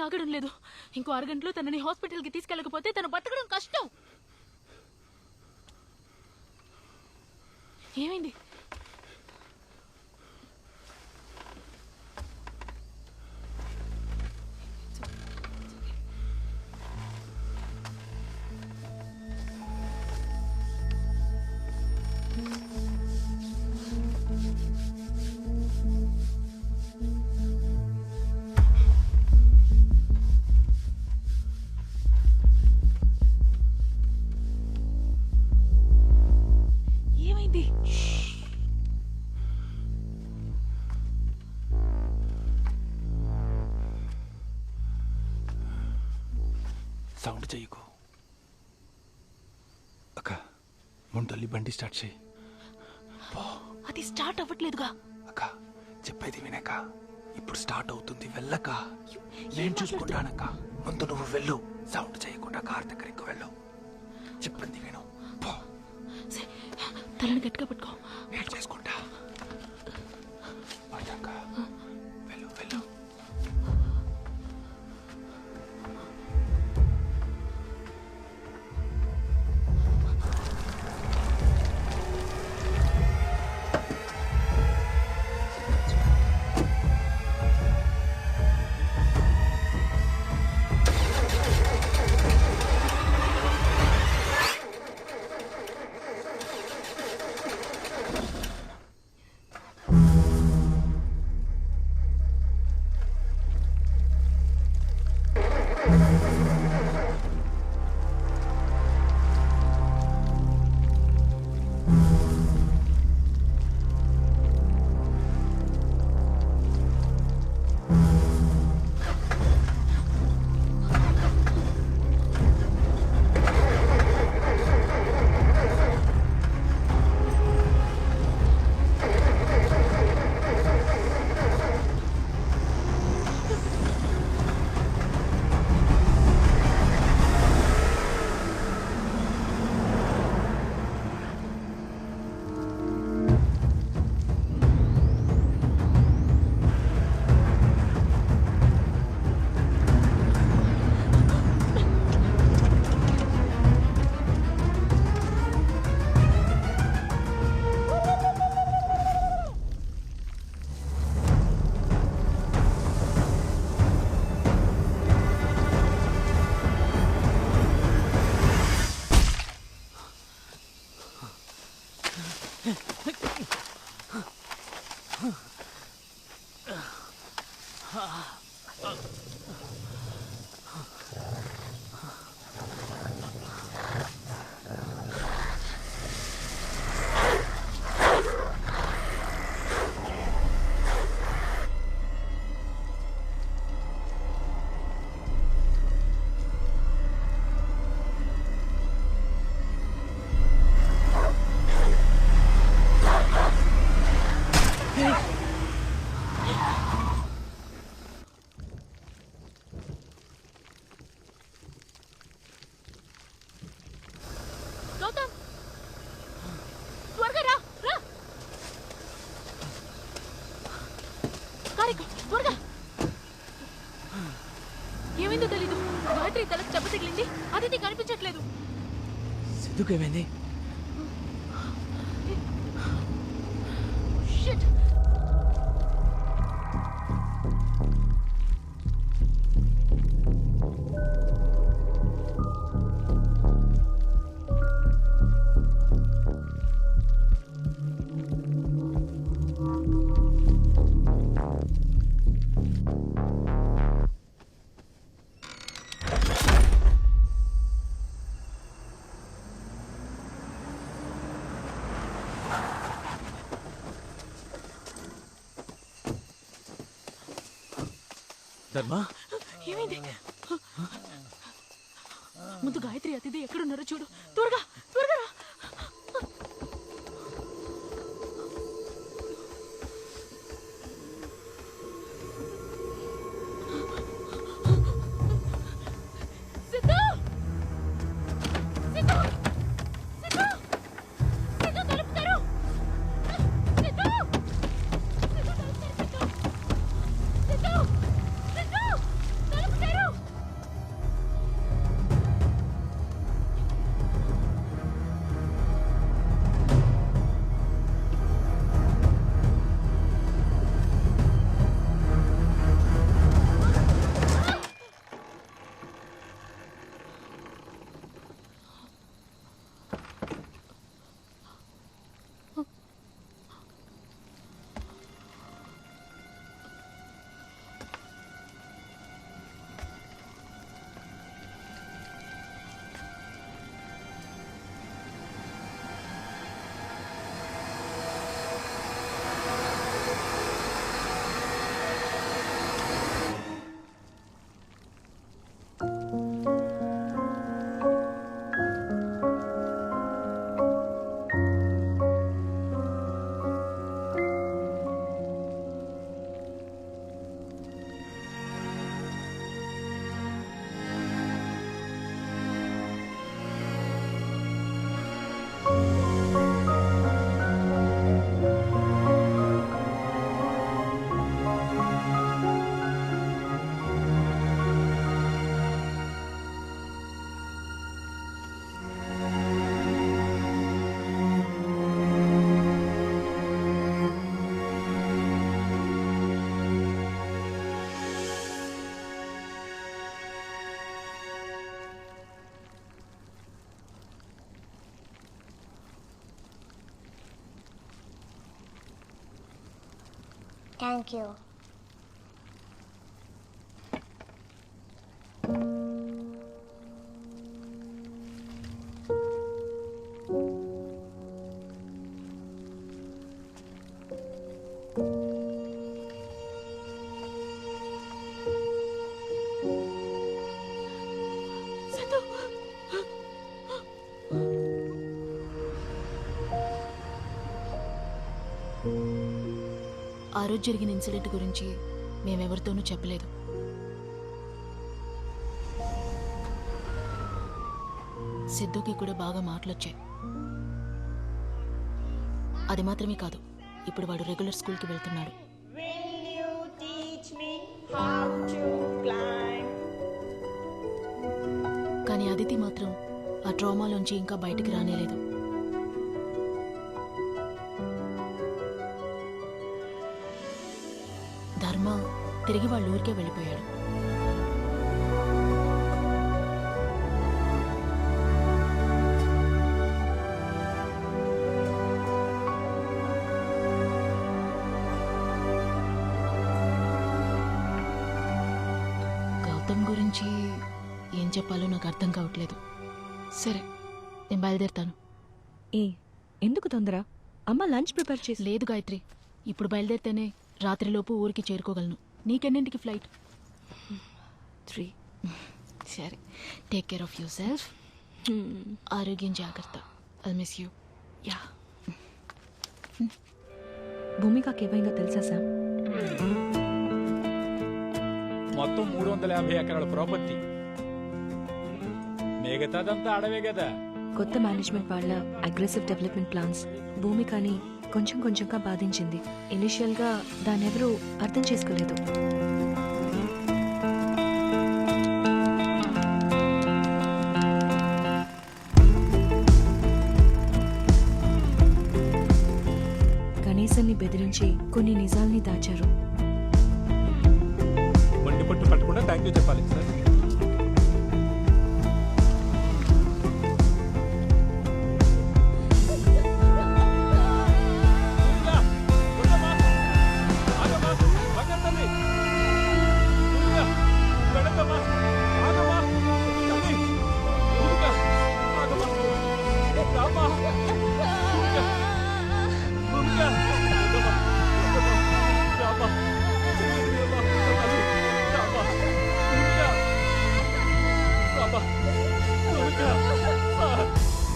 బ్లీడింగ్ ఆగడం లేదు. ఇంకో అరగంటలో తనని హాస్పిటల్కి తీసుకెళ్ళకపోతే తను బతకడం కష్టం. ఏమైంది? ఏమైంది? సౌండ్ చెయ్యకు. అక్క ముందల్లి బండి స్టార్ట్ చేయి. అది స్టార్ట్ అవ్వట్లేదుగా. అక్క చెప్పేది వినక. ఇప్పుడు స్టార్ట్ అవుతుంది, వెళ్ళక. నేను చూసుకుంటానక్క. ముందు నువ్వు వెళ్ళు. సౌండ్ చేయకుండా కార్ దగ్గరికి వెళ్ళు. చెప్పింది విను. తలని గట్టిగా పట్టుకో. నేను చేసుకుంటా. అక్క వెళ్ళు వెళ్ళు. ఏమైందో తెలీదు. గాయత్రి తలకు దెబ్బ తగిలింది. అదితి కనిపించట్లేదు. సిద్ధుకేమైంది? షిట్. ధర్మా, ఏమైంది? ముందు గాయత్రి అతిథి ఎక్కడున్నారో చూడు. త్వరగా త్వరగా రా. సిద్ధు! సిద్ధు! సిద్ధు! సిద్ధు, తలుపు తెరు! సిద్ధు! సిద్ధు, తలుపు తెరు, సిద్ధు! సిద్ధు! సిద్ధు! తలుపు తెరు! Thank you. ఆ రోజు జరిగిన ఇన్సిడెంట్ గురించి మేమెవరితోనూ చెప్పలేదు. సిద్ధుకి కూడా బాగా మాటలొచ్చాయి. అది మాత్రమే కాదు, ఇప్పుడు వాడు రెగ్యులర్ స్కూల్కి వెళ్తున్నాడు. కానీ అదితి మాత్రం ఆ ట్రామాలోంచి ఇంకా బయటికి రానేలేదు. ధర్మ తిరిగి వాళ్ళ ఊరికే వెళ్ళిపోయాడు. గౌతమ్ గురించి ఏం చెప్పాలో నాకు అర్థం కావట్లేదు. సరే, నేను బయలుదేరుతాను. ఎందుకు తొందర? అమ్మ లంచ్ ప్రిపేర్ చేసి. లేదు గాయత్రి, ఇప్పుడు బయలుదేరితేనే రాత్రిలోపు ఊరికి చేరుకోగలను. నీకెన్నింటికి ఫ్లైట్? 3. సరే, take care of your self. ఆరోగ్యం జాగ్రత్త. I'll miss you. యా. భూమికకి ఏమైందో తెలుసా సార్? మొత్తం 350 ఎకరాల ప్రాపర్టీ, మిగతాదంతా అడవే కదా. కొత్త మేనేజ్మెంట్ వాళ్ళ అగ్రెసివ్ డెవలప్మెంట్ ప్లాన్స్ భూమికని కొంచెం కొంచెంగా బాధించింది. ఇనిషియల్గా దాన్ని ఎవరూ అర్థం చేసుకోలేదు. గణేశన్ని బెదిరించి కొన్ని నిజాల్ని దాచారు. వండి పట్టు పట్టకుండా థ్యాంక్ యూ చెప్పాలి సార్.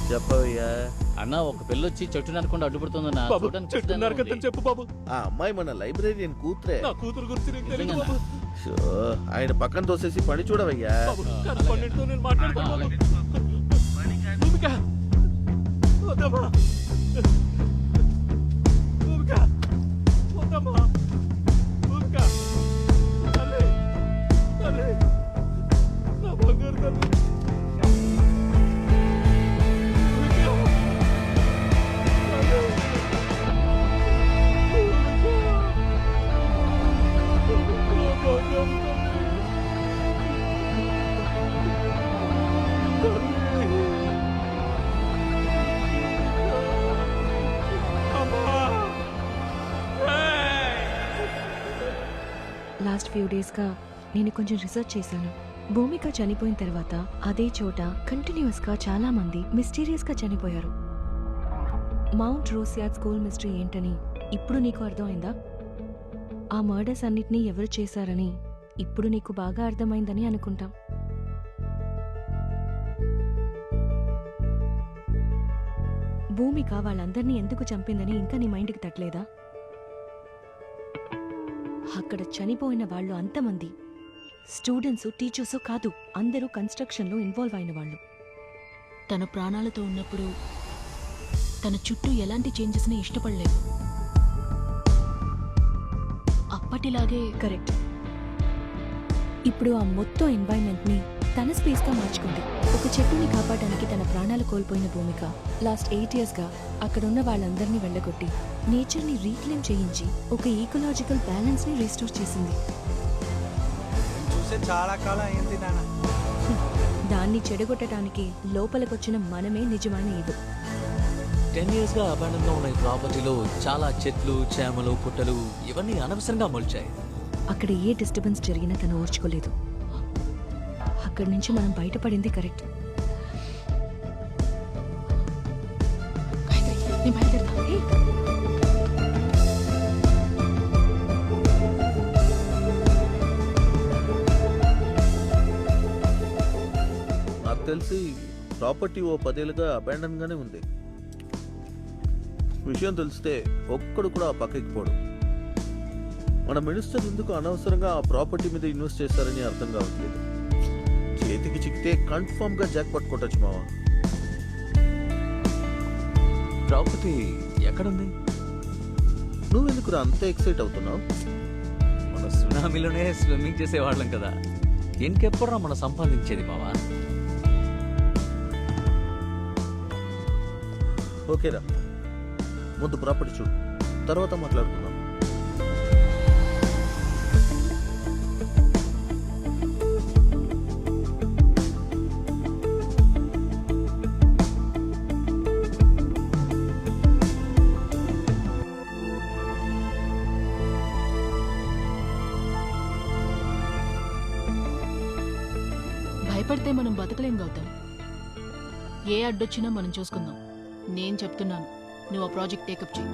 చెప్పవయ్యా. అన్న, ఒక పిల్లొచ్చి చెట్టు నరకుండా అడ్డుపడుతుందన్న. చెట్టు నరకద్దని చెప్పు బాబు. ఆ అమ్మాయి మన లైబ్రేరియన్ కూతురే. నా కూతురు గురించి నీకు తెలియదు బాబు. షో, ఆయన పక్కన తోసేసి పని చూడవయ్యా. బాబు, కానీ పన్నెండుతో నేను మాట్లాడుతాను బాబు. భూమిక, వద్దమ్మా. భూమిక, వద్దమ్మా. భూమిక, తల్లి, తల్లి, నా బంగారు తల్లి. లాస్ట్ ఫ్యూ డేస్గా నేను కొంచెం రీసెర్చ్ చేశాను. భూమిక చనిపోయిన తర్వాత అదే చోట కంటిన్యూస్గా చాలా మంది మిస్టీరియస్గా చనిపోయారు. మౌంట్ రోసియాడ్ స్కూల్ మిస్టరీ ఏంటని ఇప్పుడు నీకు అర్థమైందా? ఆ మర్డర్స్ అన్నిటినీ ఎవరు చేశారని ఇప్పుడు నీకు బాగా అర్థమైందని అనుకుంటాం. భూమిక వాళ్ళందరినీ ఎందుకు చంపిందని ఇంకా నీ మైండ్కి తట్టలేదా? అక్కడ చనిపోయిన వాళ్ళు అంతమంది స్టూడెంట్స్, టీచర్స్ కాదు, అందరూ కన్స్ట్రక్షన్లో ఇన్వాల్వ్ అయిన వాళ్ళు. తన ప్రాణాలతో ఉన్నప్పుడు తన చుట్టూ ఎలాంటి చేంజెస్ని ఇష్టపడలేదు. అప్పటిలాగే కరెక్ట్. ఇప్పుడు ఆ మొత్తం ఎన్వైరన్మెంట్ని తన స్పేస్గా మార్చుకుంది. ఒక చెట్టుని కాపాడడానికి తన ప్రాణాలు కోల్పోయిన భూమిక లాస్ట్ 8 yearsగా అక్కడున్న వాళ్ళందరినీ వెళ్ళగొట్టి నేచర్ని రీక్లెయిమ్ చేయించి ఒక ఈకలాజికల్ బ్యాలెన్స్ని రీస్టోర్ చేసింది. చూసే చాలా కాలం అయింది నాన్న. దాన్ని చెడగొట్టడానికి లోపలికొచ్చిన మనమే నిజమైన ఇది. 10 yearsగా అబాండన్గా ఉన్న ఈ ప్రాపర్టీలో చాలా చెట్లు, చేమలు, పుట్టలు ఇవన్నీ అనవసరంగా మొలిచాయి. అక్కడ ఏ డిస్టర్బెన్స్ జరిగినా తను ఓర్చుకోలేదు. అక్కడి నుంచి మనం బయటపడింది కరెక్ట్. నేను బయలుదేరుతా. నాకు తెలిసి ప్రాపర్టీ ఓ 10 ఏళ్ళుగా అబాండన్ గానే ఉంది. విషయం తెలిస్తే ఒక్కడు కూడా ఆ పక్కకి పోడు. మన మినిస్టర్ ఎందుకు అనవసరంగా ఆ ప్రాపర్టీ మీద ఇన్వెస్ట్ చేశారని అర్థం కావట్లేదు. చేతికి చిక్కితే కన్ఫర్మ్ గా జాక్ పట్టుకోవచ్చు మావా. ప్రాపర్టీ ఎక్కడుంది? నువ్వెందుకు అంత ఎక్సైట్ అవుతున్నావు? మన సునామీలోనే స్విమ్మింగ్ చేసేవాళ్ళం కదా, ఇంకెప్పుడా మనం సంపాదించేది మావా? ఓకేరా, ముందు ప్రాపర్టీ చూడు, తర్వాత మాట్లాడుకుందాం. భయపడితే మనం బతకలేం గౌతమ్. ఏ అడ్డొచ్చినా మనం చూసుకుందాం. నేను చెప్తున్నాను, నువ్వు ఆ ప్రాజెక్ట్ టేకప్ చేయి.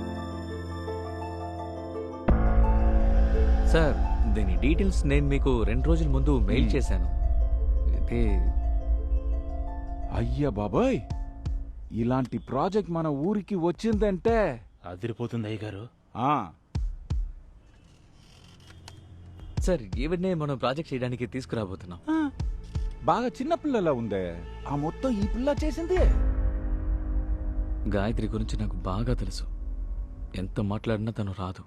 సార్, దీని డీటెయిల్స్ నేను మీకు 2 రోజుల ముందు మెయిల్ చేశాను. అయితే అయ్యా బాబాయ్, ఇలాంటి ప్రాజెక్ట్ మన ఊరికి వచ్చిందంటే అదిరిపోతుంది అయ్యగారు. సార్, ఈవిడ్నే మనం ప్రాజెక్ట్ చేయడానికి తీసుకురాబోతున్నాం. బాగా చిన్నపిల్లలా ఉందే, ఆ మొత్తం ఈ పిల్ల చేసింది. గాయత్రి గురించి నాకు బాగా తెలుసు. ఎంత మాట్లాడినా తను రాదు.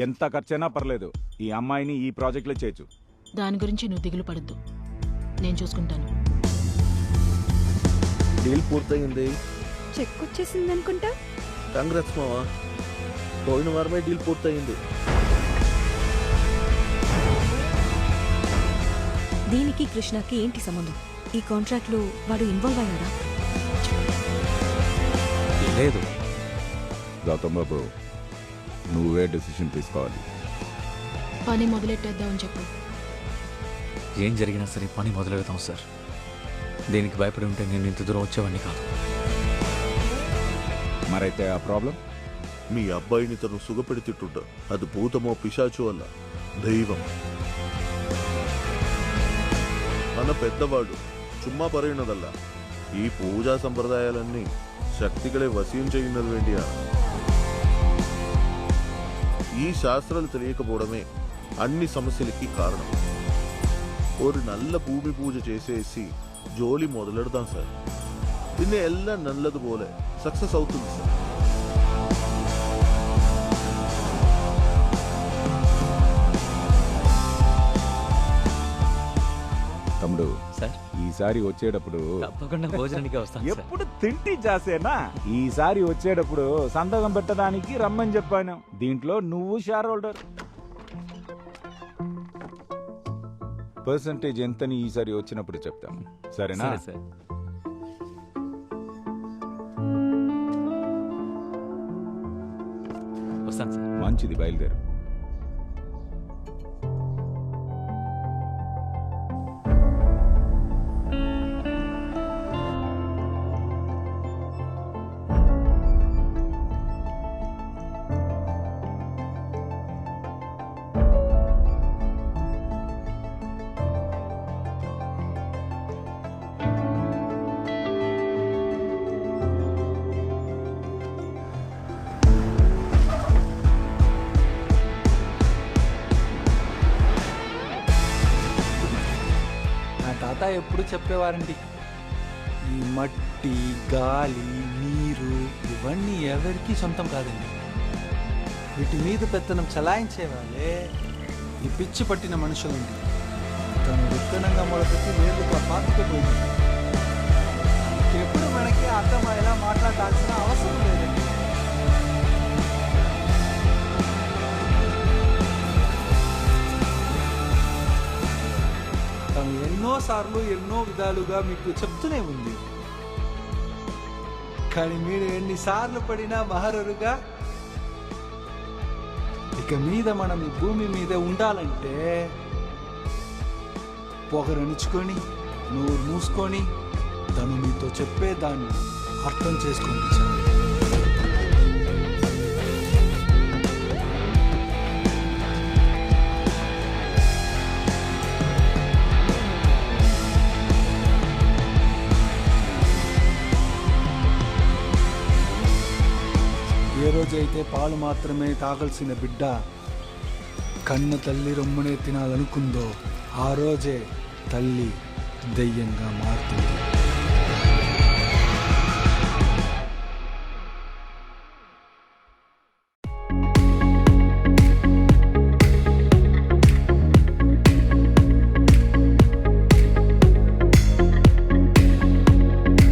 ఎంత ఖర్చైనా పర్లేదు, ఈ అమ్మాయిని ఈ ప్రాజెక్ట్లో చేర్చు. దాని గురించి నువ్వు దిగులు పడద్దు, నేను చూసుకుంటాను. డీల్ పూర్తయింది. చెక్ వచ్చేసింది అనుకుంటా. కాంగ్రెస్ మావా, పోయిన వారమే డీల్ పూర్తయింది. దీనికి కృష్ణకి ఏంటి సంబంధం? ఈ కాంట్రాక్ట్ లో వాడు ఇన్వాల్వ్ అయ్యాడా? లేదు. గౌతమ్ బాబు, నువ్వే డెసిషన్ తీసుకోవాలి. పని మొదలెట్టేద్దామని చెప్పు. ఏం జరిగినా సరే పని మొదలెడతాం సార్. దీనికి భయపడి ఉంటే నేను ఇంత దూరం వచ్చేవాడిని కాదు. మరైతే ఆ ప్రాబ్లం? మీ అబ్బాయిని తను సుగపెడుతుంట, అది భూతమో పిశాచో అల్ల దైవం. మన పెద్దవాడు చుమ్మా పరైనదల్ల ఈ పూజా సంప్రదాయాలన్నీ శక్తిകളെ వశీం ചെയ്യുന്നത് వేండియా. ఈ శాస్త్రాలు తెలియకపోవడమే అన్ని సమస్యలకి కారణం. ഒരു നല്ല ഭൂമി പൂജ చేసేసి ജോലി మొదలెడదాం సార్. പിന്നെ എല്ലാം നല്ലതുപോലെ സക്സസ് అవుతుంది సార్. తమ్ముడు సార్, ఈసారి వచ్చేటప్పుడు తప్పకుండా భోజనానికి వస్తాను సార్. ఎప్పుడు తింటి జాసేనా? ఈసారి వచ్చేటప్పుడు సంతకం పెట్టడానికి రమ్మని చెప్పాను. దీంట్లో నువ్వు షేర్ హోల్డర్. పర్సంటేజ్ ఎంతని ఈసారి వచ్చినప్పుడు చెప్తాం, సరేనా? సరే సార్. వస్తాను సార్. మంచిది, బయలుదేరు. తాత ఎప్పుడు చెప్పేవారండి, ఈ మట్టి, గాలి, నీరు ఇవన్నీ ఎవరికీ సొంతం కాదండి. వీటి మీద పెత్తనం చలాయించే వాళ్ళే ఈ పిచ్చి పట్టిన మనుషులండి. తను విత్తనంగా మొదలుపెట్టి వేర్లుగా పాతుకుపోయింది. ఎప్పుడు మనకి అర్థమయ్యేలా మాట్లాడాల్సిన అవసరం లేదండి. తను ఎన్నోసార్లు ఎన్నో విధాలుగా మీకు చెప్తూనే ఉంది. కానీ మీరు ఎన్నిసార్లు పడినా మహరరుగా ఇక మీద మనం ఈ భూమి మీద ఉండాలంటే పొగరనుచుకొని నోరు మూసుకొని తను మీతో చెప్పేదాన్ని అర్థం చేసుకోండి చాలు. ఏ రోజైతే పాలు మాత్రమే తాగాల్సిన బిడ్డ కన్న తల్లి రొమ్మునే తినాలనుకుందో ఆ రోజే తల్లి దెయ్యంగా మారుతుంది.